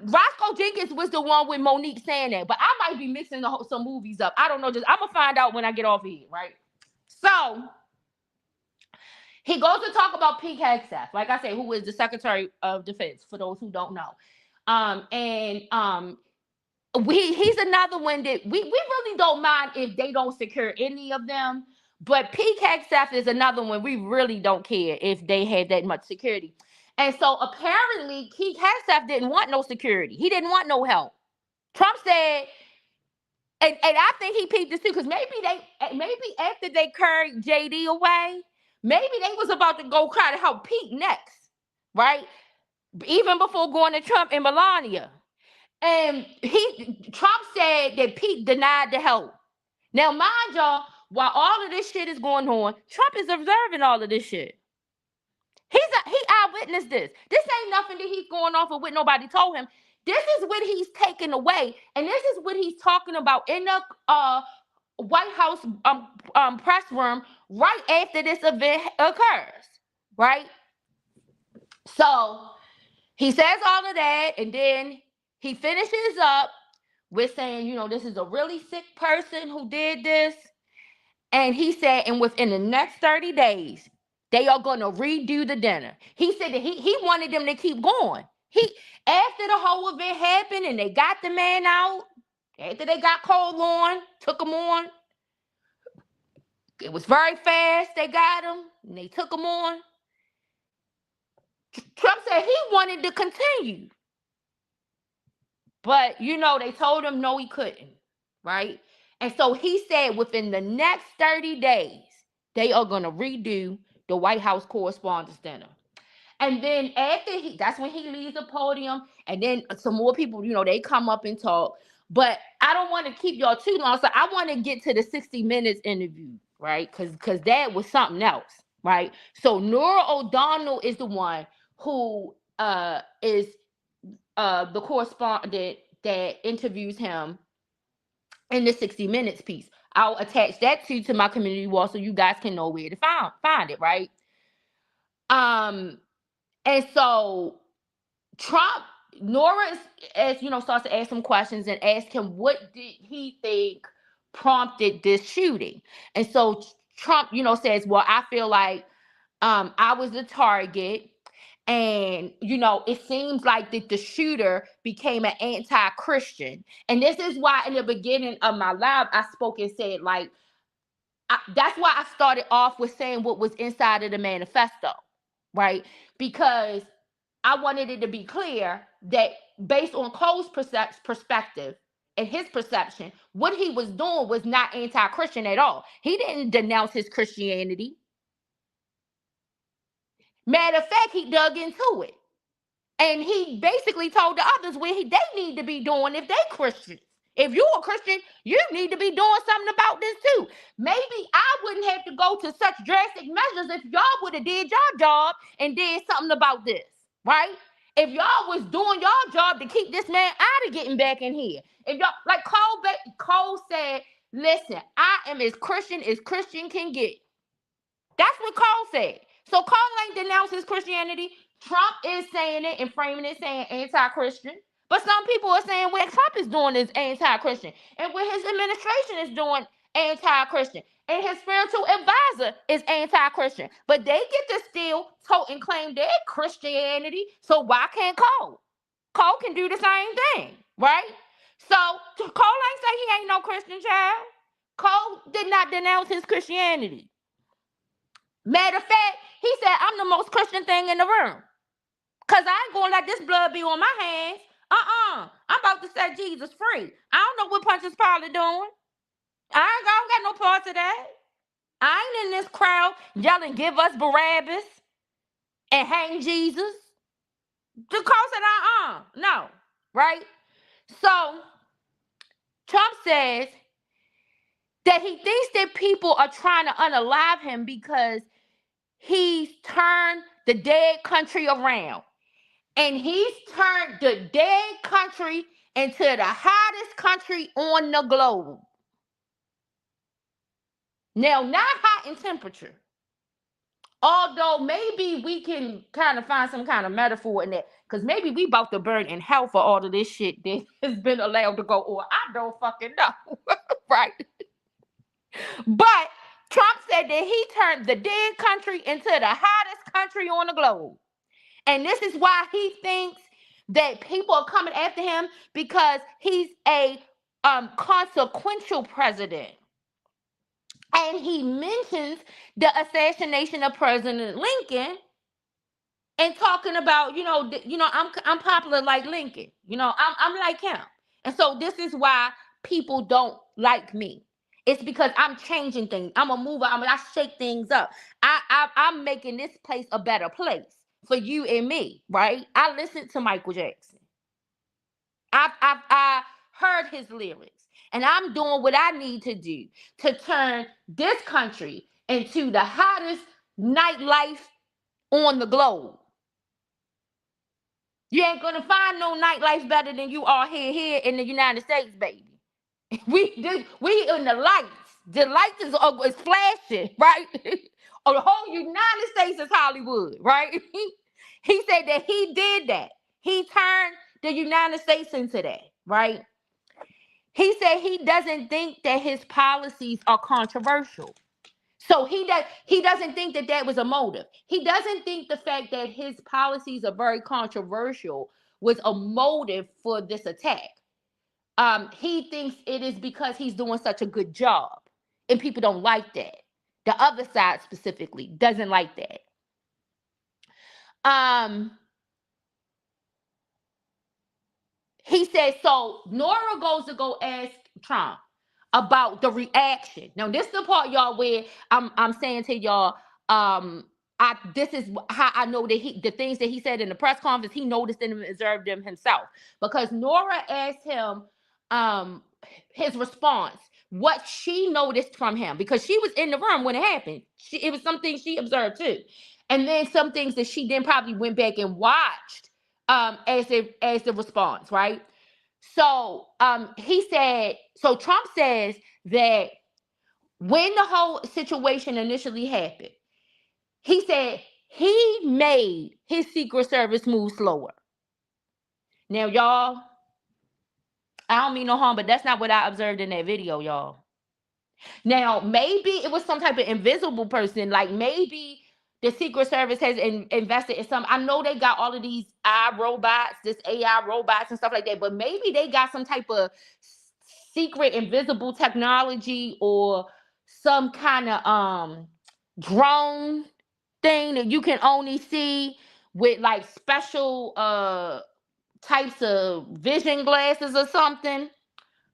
Speaker 1: Roscoe Jenkins was the one with Monique saying that, but I might be mixing some movies up. I don't know. I'm gonna find out when I get off here, right? So He goes to talk about Pete Hegseth, like I said, who is the Secretary of Defense, for those who don't know. And he's another one that we really don't mind if they don't secure any of them. But Pete Hegseth is another one we really don't care if they had that much security. And so apparently Pete Hegseth didn't want no security. He didn't want no help. Trump said, and I think he peeped this too, because maybe after they carried JD away, maybe they was about to go try to help Pete next, right? Even before going to Trump and Melania. And Trump said that Pete denied the help. Now, mind y'all, while all of this shit is going on, Trump is observing all of this shit. He eyewitnessed this. This ain't nothing that he's going off of what nobody told him. This is what he's taking away, and this is what he's talking about in the White House press room right after this event occurs, right? So he says all of that, and then he finishes up with saying, this is a really sick person who did this. And he said, and within the next 30 days, they are going to redo the dinner. He said that he wanted them to keep going. After the whole event happened and they got the man out, after they got Cole on, took him on, it was very fast. They got him and they took him on. Trump said he wanted to continue. But, they told him no, he couldn't, right? And so he said within the next 30 days, they are going to redo the White House Correspondents' Dinner. And then that's when he leaves the podium. And then some more people, they come up and talk. But I don't want to keep y'all too long. So I want to get to the 60 Minutes interview, right? Because that was something else, right? So Norah O'Donnell is the one who is the correspondent that interviews him in the 60 Minutes piece. I'll attach that to my community wall so you guys can know where to find it, right? And so Norah starts to ask some questions and ask him what did he think prompted this shooting. And so Trump, says, well, I feel like I was the target. And, it seems like that the shooter became an anti-Christian. And this is why in the beginning of my live, I spoke and said, like, that's why I started off with saying what was inside of the manifesto, right? Because I wanted it to be clear that based on Cole's perspective and his perception, what he was doing was not anti-Christian at all. He didn't denounce his Christianity. Matter of fact, he dug into it. And he basically told the others what they need to be doing if they Christians. If you're a Christian, you need to be doing something about this too. Maybe I wouldn't have to go to such drastic measures if y'all would have did your job and did something about this, right? If y'all was doing your job to keep this man out of getting back in here. If y'all, like Cole said, listen, I am as Christian can get. That's what Cole said. So Cole ain't denounced his Christianity. Trump is saying it and framing it saying anti-Christian. But some people are saying what Trump is doing is anti-Christian. And what his administration is doing anti-Christian. And his spiritual advisor is anti-Christian. But they get to still tote and claim their Christianity. So why can't Cole? Cole can do the same thing, right? So Cole ain't say he ain't no Christian child. Cole did not denounce his Christianity. Matter of fact, he said, I'm the most Christian thing in the room. Because I ain't going to let this blood be on my hands. I'm about to set Jesus free. I don't know what Pontius Pilate doing. I don't got no part of that. I ain't in this crowd yelling, give us Barabbas and hang Jesus. The call said, no. Right? So, Trump says that he thinks that people are trying to unalive him because he's turned the dead country around. And he's turned the dead country into the hottest country on the globe. Now, not hot in temperature. Although maybe we can kind of find some kind of metaphor in that. Because maybe we about to burn in hell for all of this shit that has been allowed to go on. I don't fucking know. Right? But Trump said that he turned the dead country into the hottest country on the globe. And this is why he thinks that people are coming after him, because he's a consequential president. And he mentions the assassination of President Lincoln, and talking about, I'm popular like Lincoln. I'm like him. And so this is why people don't like me. It's because I'm changing things. I'm a mover. I shake things up. I'm making this place a better place for you and me, right? I listened to Michael Jackson. I heard his lyrics, and I'm doing what I need to do to turn this country into the hottest nightlife on the globe. You ain't gonna find no nightlife better than you are here in the United States, baby. We in the lights. The lights is flashing, right? Oh, the whole United States is Hollywood, right? He said that he did that. He turned the United States into that, right? He said he doesn't think that his policies are controversial. So he doesn't think that that was a motive. He doesn't think the fact that his policies are very controversial was a motive for this attack. He thinks it is because he's doing such a good job, and people don't like that. The other side specifically doesn't like that. He said, so Nora goes to go ask Trump about the reaction. Now, this is the part, y'all, where I'm saying to y'all, this is how I know that the things that he said in the press conference, he noticed them and observed them himself. Because Nora asked him his response, what she noticed from him, because she was in the room when it happened. It was something she observed too. And then some things that she then probably went back and watched as the response, right? So he said, so Trump says that when the whole situation initially happened, he said he made his Secret Service move slower. Now, y'all, I don't mean no harm, but that's not what I observed in that video, y'all. Now, maybe it was some type of invisible person, like maybe the Secret Service has invested in some. I know they got all of these robots, this AI robots and stuff like that, but maybe they got some type of secret invisible technology or some kind of drone thing that you can only see with like special types of vision glasses or something.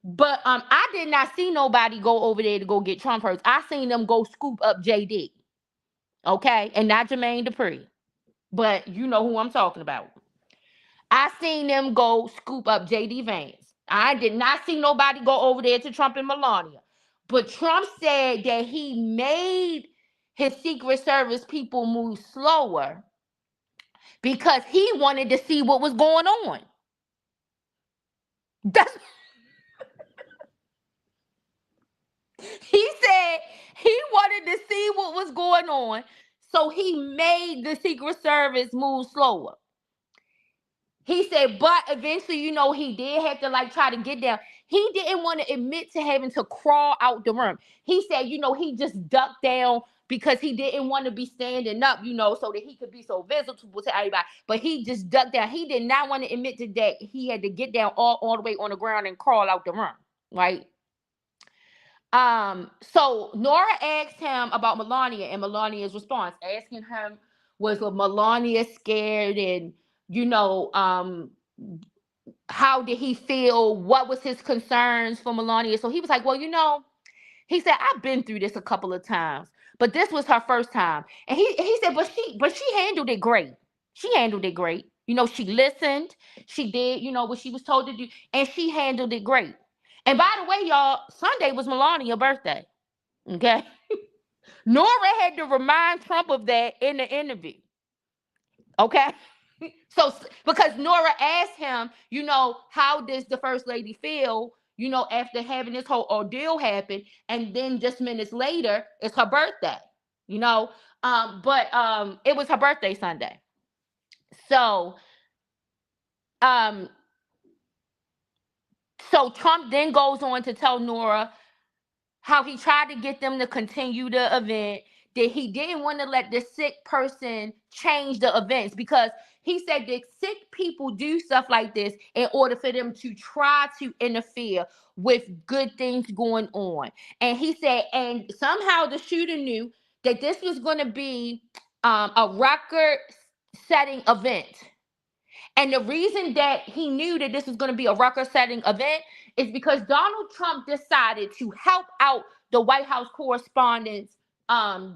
Speaker 1: But I did not see nobody go over there to go get Trump first. I seen them go scoop up JD. Okay, and not Jermaine Dupri, but you know who I'm talking about. I seen them go scoop up JD Vance. I did not see nobody go over there to Trump and Melania. But Trump said that he made his Secret Service people move slower because he wanted to see what was going on. That's He said he wanted to see what was going on, so he made the Secret Service move slower. He said, but eventually, he did have to like try to get down. He didn't want to admit to having to crawl out the room. He said, he just ducked down because he didn't want to be standing up, so that he could be so visible to everybody. But he just ducked down. He did not want to admit to that. He had to get down all the way on the ground and crawl out the room, right? So Nora asked him about Melania, and Melania's response, asking him, was Melania scared, and how did he feel? What was his concerns for Melania? So he was like, well, he said, I've been through this a couple of times, but this was her first time. And he said, but she handled it great. She handled it great. She listened. She did, what she was told to do, and she handled it great. And by the way, y'all, Sunday was Melania's birthday. Okay. Nora had to remind Trump of that in the interview. Okay. So, because Nora asked him, how does the first lady feel, after having this whole ordeal happen, and then just minutes later, it's her birthday, but it was her birthday Sunday. So, so Trump then goes on to tell Nora how he tried to get them to continue the event, that he didn't want to let the sick person change the events, because he said that sick people do stuff like this in order for them to try to interfere with good things going on. And he said, and somehow the shooter knew that this was going to be a record setting event. And the reason that he knew that this was going to be a record-setting event is because Donald Trump decided to help out the White House Correspondents'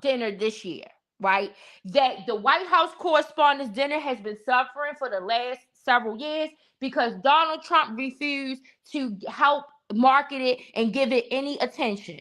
Speaker 1: Dinner this year, right? That the White House Correspondents' Dinner has been suffering for the last several years because Donald Trump refused to help market it and give it any attention.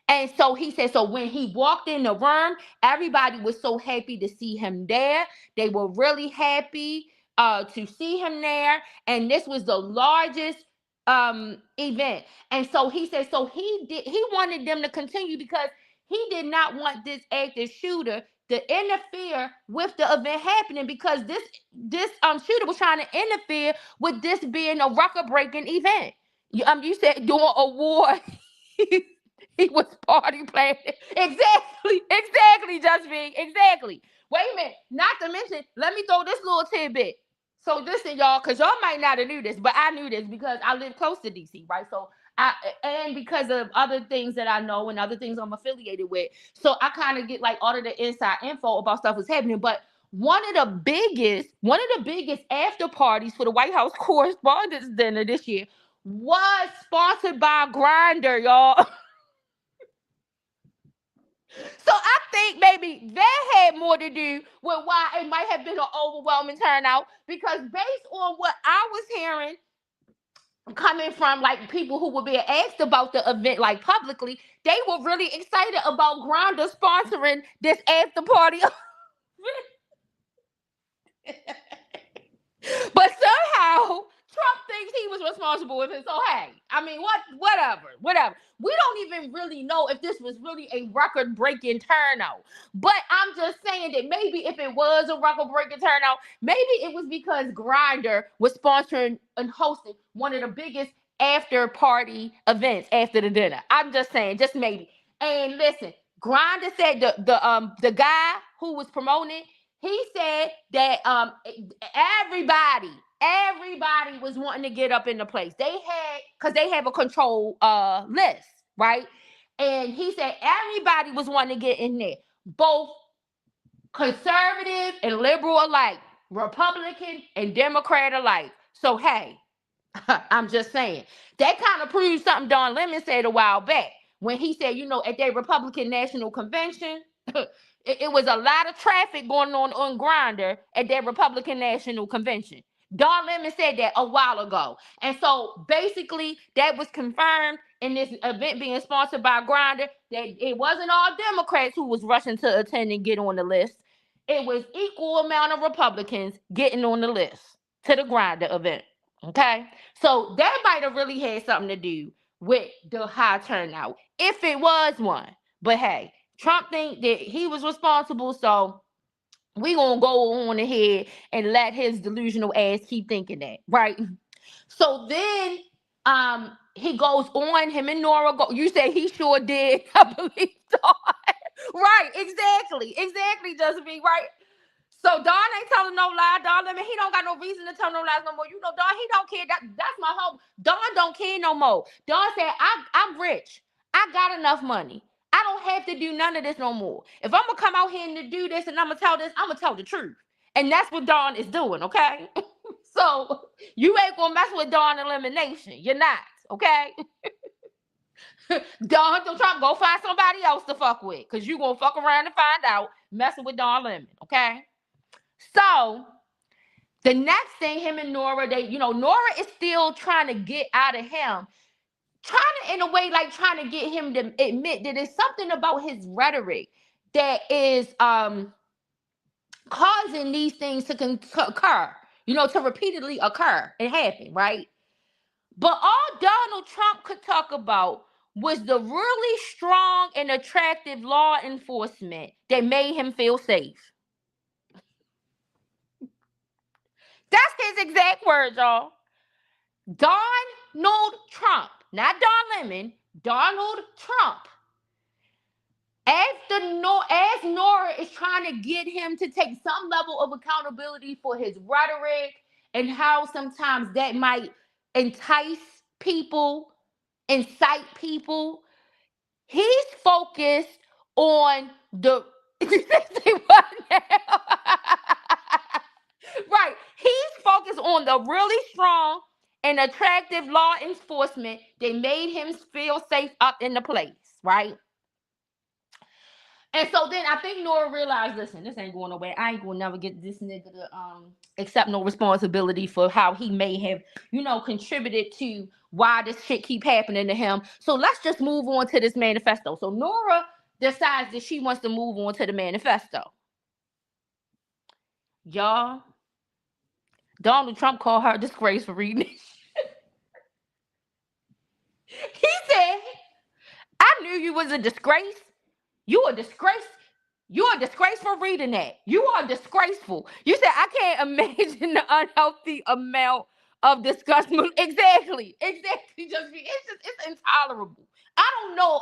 Speaker 1: And so he said, so when he walked in the room, everybody was so happy to see him there. They were really happy to see him there. And this was the largest event. And so he said, so he wanted them to continue because he did not want this active shooter to interfere with the event happening, because this shooter was trying to interfere with this being a record breaking event. You said during a war. He was party planning. Exactly, Just me. Exactly. Wait a minute. Not to mention, let me throw this little tidbit. So listen, y'all, because y'all might not have knew this, but I knew this because I live close to DC, right? So and because of other things that I know and other things I'm affiliated with. So I kind of get like all of the inside info about stuff that's happening. But one of the biggest after parties for the White House Correspondents' Dinner this year was sponsored by Grindr, y'all. So I think maybe that had more to do with why it might have been an overwhelming turnout, because based on what I was hearing coming from like people who were being asked about the event like publicly, they were really excited about Grindr sponsoring this after party. But somehow Trump thinks he was responsible with it. So hey, I mean, whatever. We don't even really know if this was really a record-breaking turnout. But I'm just saying that maybe if it was a record-breaking turnout, maybe it was because Grindr was sponsoring and hosting one of the biggest after-party events after the dinner. I'm just saying, just maybe. And listen, Grindr said the guy who was promoting it, he said that everybody was wanting to get up in the place. Because they have a control list, right? And he said everybody was wanting to get in there, both conservative and liberal alike, Republican and Democrat alike. So hey, I'm just saying that kind of proves something Don Lemon said a while back when he said, at that Republican National Convention, it was a lot of traffic going on Grindr at that Republican National Convention. Don Lemon said that a while ago. And so basically that was confirmed in this event being sponsored by Grindr, that it wasn't all Democrats who was rushing to attend and get on the list. It was equal amount of Republicans getting on the list to the Grindr event. Okay? So that might have really had something to do with the high turnout, if it was one. But hey, Trump think that he was responsible, so we gonna go on ahead and let his delusional ass keep thinking that, right? So then he goes on, him and Nora go. You say he sure did, I believe. Right, exactly, Josephine, right? So Don ain't telling no lie. Don Lemon, he don't got no reason to tell no lies no more. Don, he don't care. That's my hope. Don don't care no more. Don said, I'm rich. I got enough money. I don't have to do none of this no more. If I'm gonna come out here and do this and I'm gonna tell this, I'm gonna tell the truth. And that's what Don is doing, okay? So you ain't gonna mess with Don Elimination. You're not, okay? Don Trump, go find somebody else to fuck with, because you gonna fuck around and find out messing with Don Lemon, okay? So the next thing, him and Nora, Nora is still trying to get out of him, in a way, like trying to get him to admit that there's something about his rhetoric that is causing these things to occur, to repeatedly occur and happen, right? But all Donald Trump could talk about was the really strong and attractive law enforcement that made him feel safe. That's his exact words, y'all. Donald Trump, not Don Lemon, Donald Trump, as Nora is trying to get him to take some level of accountability for his rhetoric and how sometimes that might entice people, incite people, he's focused on the say what now? Right. He's focused on the really strong and attractive law enforcement that made him feel safe up in the place, right? And so then I think Nora realized, listen, this ain't going nowhere. I ain't gonna never get this nigga to accept no responsibility for how he may have, contributed to why this shit keep happening to him. So let's just move on to this manifesto. So Nora decides that she wants to move on to the manifesto. Y'all, Donald Trump called her a disgrace for reading it. He said, I knew you was a disgrace. You a disgrace. You're a disgrace for reading that. You are disgraceful. You said, I can't imagine the unhealthy amount of disgust. Exactly. Just it's intolerable. I don't know.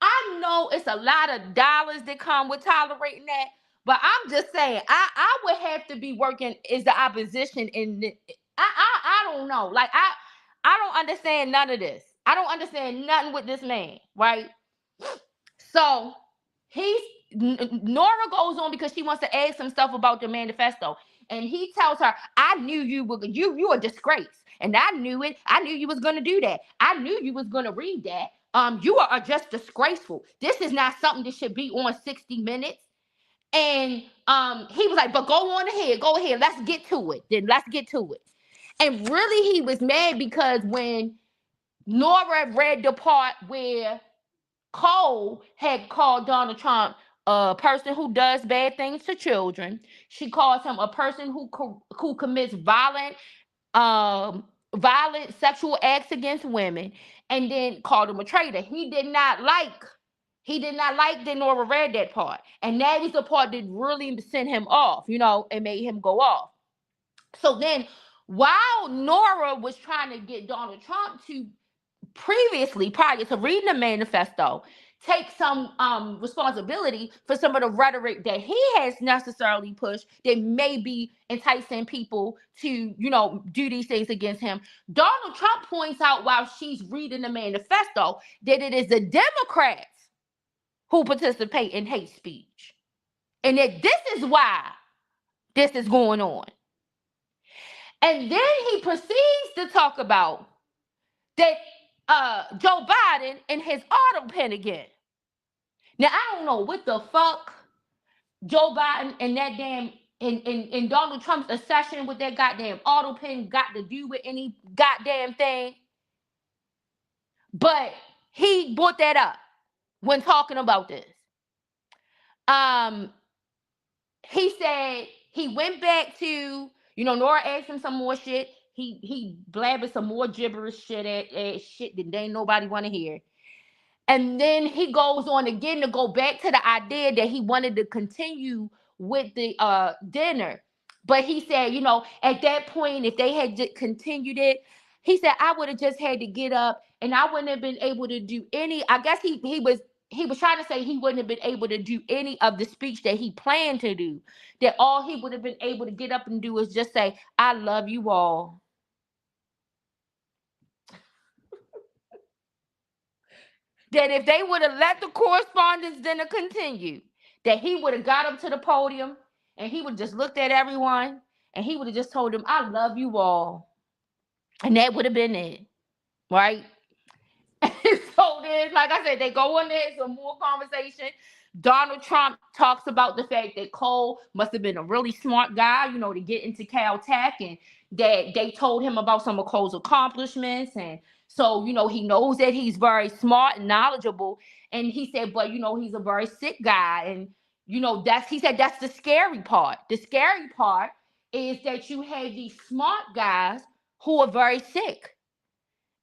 Speaker 1: I know it's a lot of dollars that come with tolerating that, but I'm just saying, I would have to be working as the opposition in the, I don't know. Like I don't understand none of this. I don't understand nothing with this man, right? So Nora goes on because she wants to ask some stuff about the manifesto, and he tells her, "I knew you a disgrace, and I knew it. I knew you was gonna do that. I knew you was gonna read that. You are just disgraceful. This is not something that should be on 60 Minutes." And he was like, "But go on ahead, go ahead. Let's get to it. Then let's get to it." And really, he was mad because when Nora read the part where Cole had called Donald Trump a person who does bad things to children. She calls him a person who commits violent sexual acts against women, and then called him a traitor. He did not like that Nora read that part, and that was the part that really sent him off, and made him go off. So then, while Nora was trying to get Donald Trump to prior to reading the manifesto, take some responsibility for some of the rhetoric that he has necessarily pushed that may be enticing people to, do these things against him. Donald Trump points out while she's reading the manifesto that it is the Democrats who participate in hate speech, and that this is why this is going on. And then he proceeds to talk about that Joe Biden and his auto pen again. Now, I don't know what the fuck Joe Biden and that damn and Donald Trump's obsession with that goddamn auto pen got to do with any goddamn thing. But he brought that up when talking about this. He said he went back to, Nora asked him some more shit. He blabbered some more gibberish shit at shit that ain't nobody want to hear. And then he goes on again to go back to the idea that he wanted to continue with the dinner. But he said, at that point, if they had continued it, he said, I would have just had to get up and I wouldn't have been able to do any. I guess he was trying to say he wouldn't have been able to do any of the speech that he planned to do. That all he would have been able to get up and do is just say, I love you all. That if they would have let the correspondence dinner continue, that he would have got up to the podium and he would have just looked at everyone and he would have just told them, I love you all. And that would have been it. Right? So then, like I said, they go in there, some more conversation. Donald Trump talks about the fact that Cole must have been a really smart guy, to get into Caltech, and that they told him about some of Cole's accomplishments. And so, he knows that he's very smart and knowledgeable. And he said, but, he's a very sick guy. And, he said, that's the scary part. The scary part is that you have these smart guys who are very sick.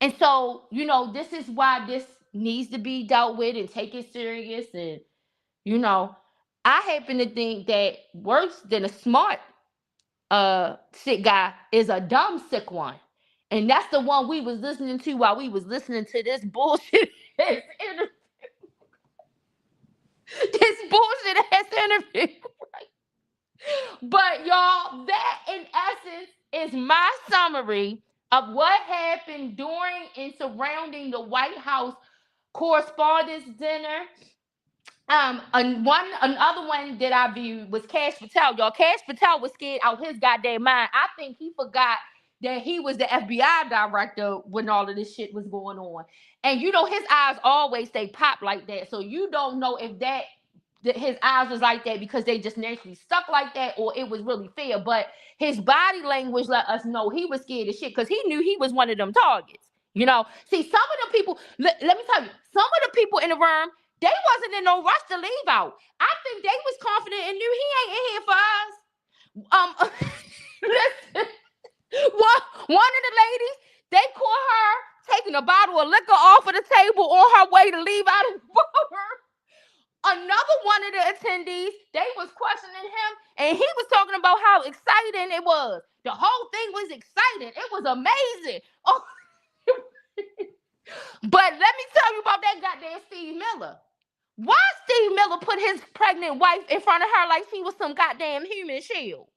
Speaker 1: And so, this is why this needs to be dealt with and taken serious. And, I happen to think that worse than a smart sick guy is a dumb sick one. And that's the one we was listening to while we was listening to this bullshit ass this bullshit ass interview. But y'all, that in essence is my summary of what happened during and surrounding the White House Correspondents' Dinner. Another one that I viewed was Cash Patel. Y'all, Cash Patel was scared out his goddamn mind. I think he forgot that he was the FBI director when all of this shit was going on. And you know, his eyes always stay pop like that. So you don't know if that his eyes was like that because they just naturally stuck like that, or it was really fear. But his body language let us know he was scared as shit because he knew he was one of them targets. You know, see, some of the people, let me tell you, some of the people in the room, they wasn't in no rush to leave out. I think they was confident and knew he ain't in here for us. Listen, one of the ladies, they caught her taking a bottle of liquor off of the table on her way to leave out of the bar. Another one of the attendees, they was questioning him, and he was talking about how exciting it was. The whole thing was exciting. It was amazing. Oh, but let me tell you about that goddamn Steve Miller. Why Steve Miller put his pregnant wife in front of her like she was some goddamn human shield?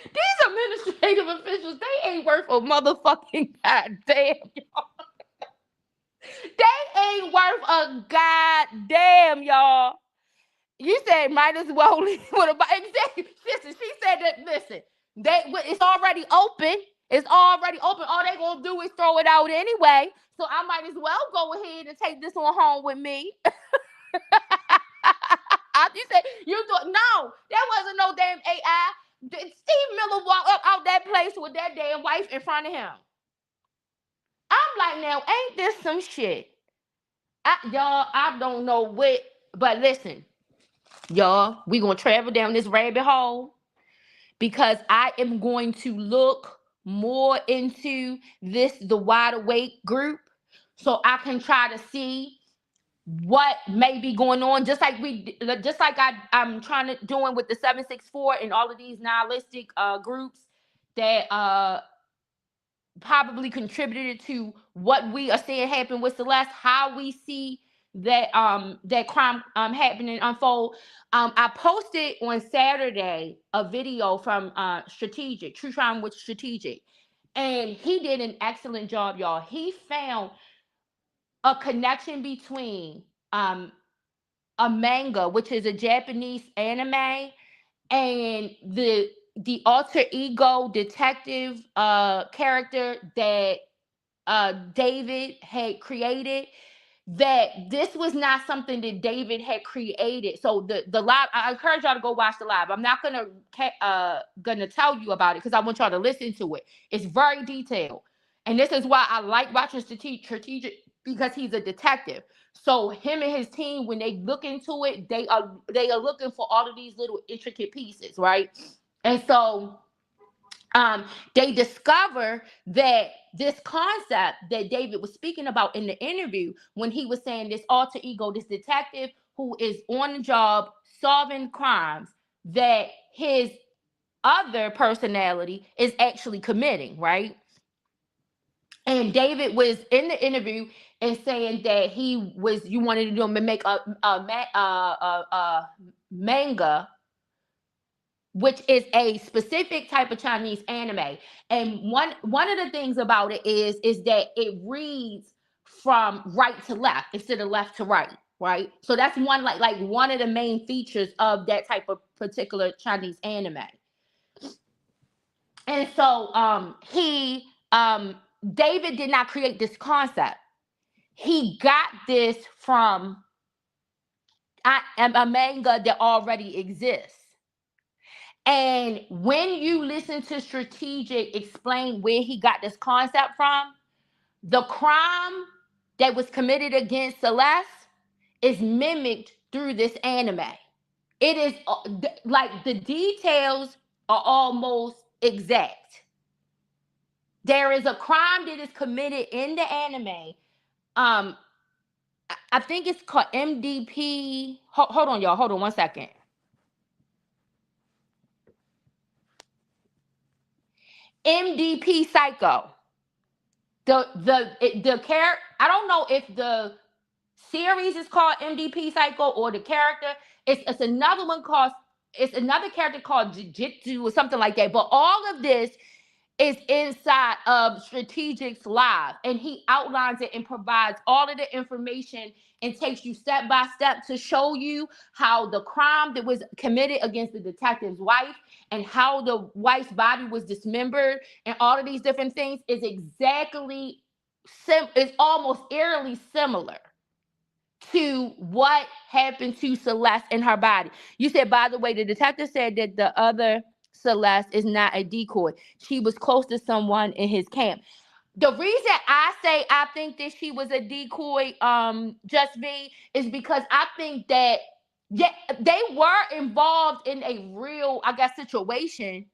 Speaker 1: These administrative officials, they ain't worth a motherfucking goddamn, y'all. They ain't worth a goddamn, y'all. You said might as well leave with a exactly. Listen, she said that. Listen, it's already open. It's already open. All they gonna do is throw it out anyway. So I might as well go ahead and take this one home with me. You said you thought no, that wasn't no damn AI. Steve Miller walked up out that place with that damn wife in front of him. I'm like, now ain't this some shit? Y'all, I don't know what, but listen, y'all, we gonna travel down this rabbit hole because I am going to look more into the Wide Awake group, so I can try to see what may be going on, just like I'm trying to doing with the 764 and all of these nihilistic groups that probably contributed to what we are seeing happen with Celeste, how we see that crime happening unfold. I posted on Saturday a video from Strategic, True Crime with Strategic, and he did an excellent job, y'all. He found a connection between a manga, which is a Japanese anime, and the alter ego detective character that David had created. That this was not something that David had created. So the live, I encourage y'all to go watch the live. I'm not gonna tell you about it because I want y'all to listen to it. It's very detailed, and this is why I like watching Strategic, because he's a detective. So him and his team, when they look into it, they are looking for all of these little intricate pieces, right? And so they discover that this concept that David was speaking about in the interview, when he was saying this alter ego, this detective who is on the job solving crimes that his other personality is actually committing, right? And David was in the interview and saying that you wanted to do make a manga, which is a specific type of Chinese anime. And one of the things about it is that it reads from right to left instead of left to right, right? So that's one like one of the main features of that type of particular Chinese anime. And so David did not create this concept. He got this from a manga that already exists. And when you listen to Strategic explain where he got this concept from, the crime that was committed against Celeste is mimicked through this anime. It is like the details are almost exact. There is a crime that is committed in the anime. I think it's called MDP. Hold on, y'all. Hold on one second. MDP Psycho. The character. I don't know if the series is called MDP Psycho or the character. It's another one called. It's another character called Jiu-Jitsu or something like that. But all of this is inside of Strategic's Live, and he outlines it and provides all of the information and takes you step by step to show you how the crime that was committed against the detective's wife and how the wife's body was dismembered and all of these different things is exactly is almost eerily similar to what happened to Celeste in her body. You said, by the way, the detective said that the other Celeste is not a decoy. She was close to someone in his camp. The reason I say I think that she was a decoy, Just be, is because I think that, yeah, they were involved in a real, I guess, situation,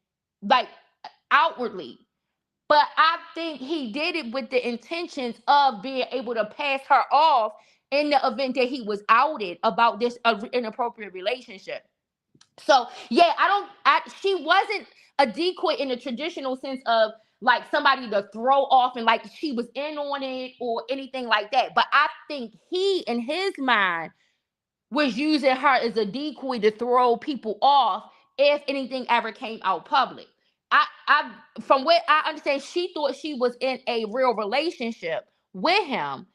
Speaker 1: like outwardly. But I think he did it with the intentions of being able to pass her off in the event that he was outed about this inappropriate relationship. So yeah, she wasn't a decoy in the traditional sense of like somebody to throw off and like she was in on it or anything like that. But I think he, in his mind, was using her as a decoy to throw people off if anything ever came out public. I from what I understand, she thought she was in a real relationship with him,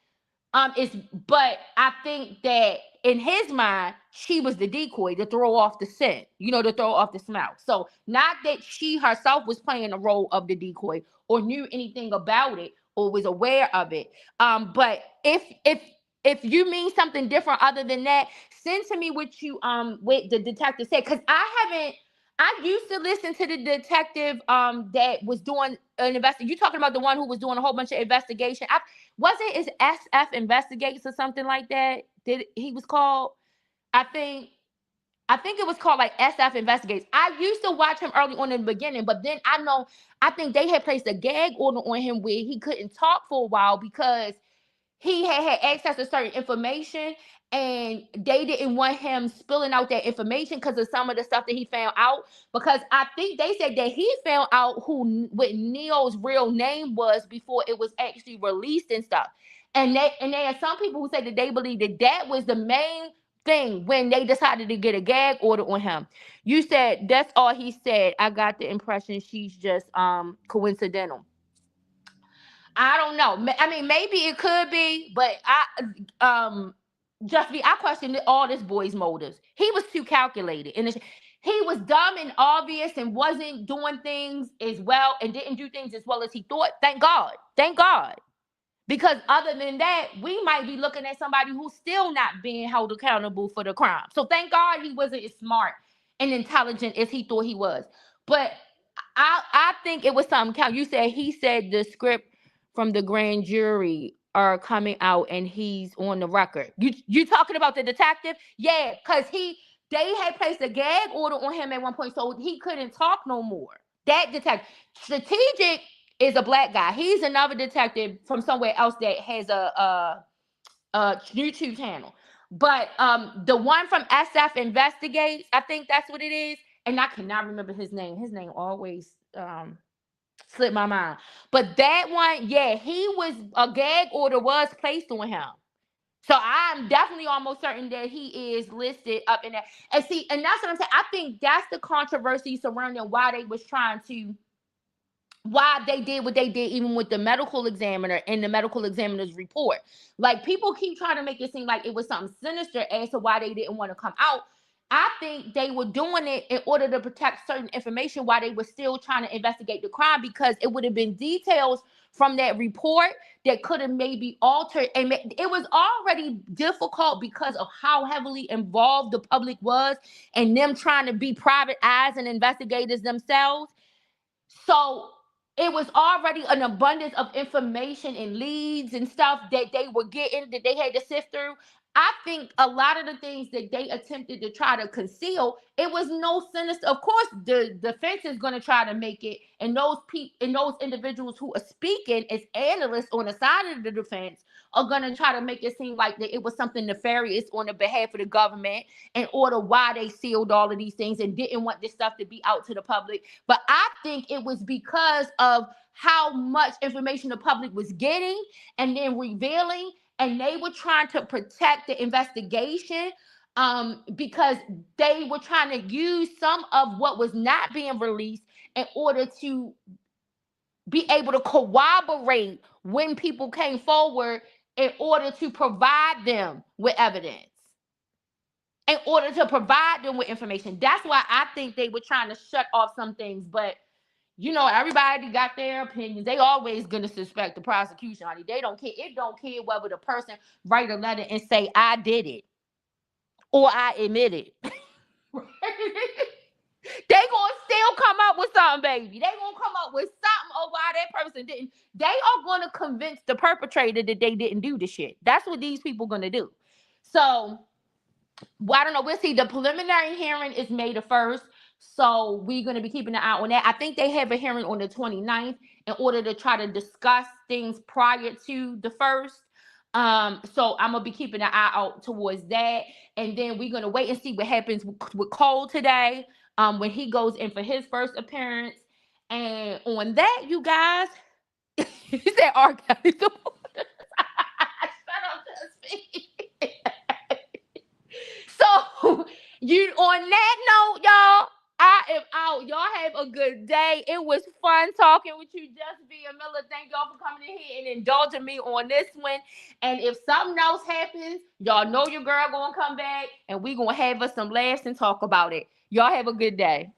Speaker 1: it's but I think that in his mind, she was the decoy to throw off the scent, to throw off the smell. So not that she herself was playing the role of the decoy or knew anything about it or was aware of it. But if you mean something different other than that, send to me what the detective said. Because I used to listen to the detective that was doing an investigation. You talking about the one who was doing a whole bunch of investigation? Wasn't it SF Investigates or something like that? Did he was called? I think I think it was called like SF Investigates. I used to watch him early on in the beginning, but then I think they had placed a gag order on him where he couldn't talk for a while because he had access to certain information and they didn't want him spilling out that information because of some of the stuff that he found out. Because I think they said that he found out what Neo's real name was before it was actually released and stuff. And there are some people who say that they believe that that was the main thing when they decided to get a gag order on him. You said that's all he said. I got the impression she's just coincidental. I don't know. I mean, maybe it could be, but I questioned all this boy's motives. He was too calculated, and he was dumb and obvious, and wasn't doing things as well, and didn't do things as well as he thought. Thank God. Thank God. Because other than that, we might be looking at somebody who's still not being held accountable for the crime. So thank God he wasn't as smart and intelligent as he thought he was. But I think it was something count. You said he said the script from the grand jury are coming out and he's on the record. You talking about the detective? Yeah, because they had placed a gag order on him at one point, so he couldn't talk no more. That detective, Strategic, is a black guy. He's another detective from somewhere else that has a YouTube channel. But the one from SF Investigates, I think that's what it is. And I cannot remember his name. His name always slipped my mind. But that one, yeah, a gag order was placed on him. So I'm definitely almost certain that he is listed up in that. And see, and that's what I'm saying. I think that's the controversy surrounding why they was trying to why they did what they did, even with the medical examiner and the medical examiner's report. Like, people keep trying to make it seem like it was something sinister as to why they didn't want to come out. I think they were doing it in order to protect certain information while they were still trying to investigate the crime, because it would have been details from that report that could have maybe altered. And it was already difficult because of how heavily involved the public was and them trying to be private eyes and investigators themselves. So it was already an abundance of information and leads and stuff that they were getting, that they had to sift through. I think a lot of the things that they attempted to try to conceal, it was no sinister. Of course, the defense is going to try to make it, and those people and those individuals who are speaking as analysts on the side of the defense are going to try to make it seem like that it was something nefarious on the behalf of the government in order why they sealed all of these things and didn't want this stuff to be out to the public. But I think it was because of how much information the public was getting and then revealing, and they were trying to protect the investigation, because they were trying to use some of what was not being released in order to be able to corroborate when people came forward in order to provide them with evidence, in order to provide them with information. That's why I think they were trying to shut off some things. But everybody got their opinions. They always gonna suspect the prosecution, honey. They don't care. It don't care whether the person write a letter and say I did it or I admit it. They gonna still come up with something, baby. They gonna come up with something of why that person didn't. They are gonna convince the perpetrator that they didn't do the shit. That's what these people gonna do. So, well, I don't know. We'll see. The preliminary hearing is May the 1st. So we're going to be keeping an eye on that. I think they have a hearing on the 29th in order to try to discuss things prior to the 1st. So I'm going to be keeping an eye out towards that. And then we're going to wait and see what happens with Cole today, when he goes in for his first appearance. And on that, you guys, he said R. Kelly. Shut up, Jasmine. So, on that note, y'all, I am out. Y'all have a good day. It was fun talking with you, Just B and Miller. Thank y'all for coming in here and indulging me on this one. And if something else happens, y'all know your girl gonna come back and we gonna have us some laughs and talk about it. Y'all have a good day.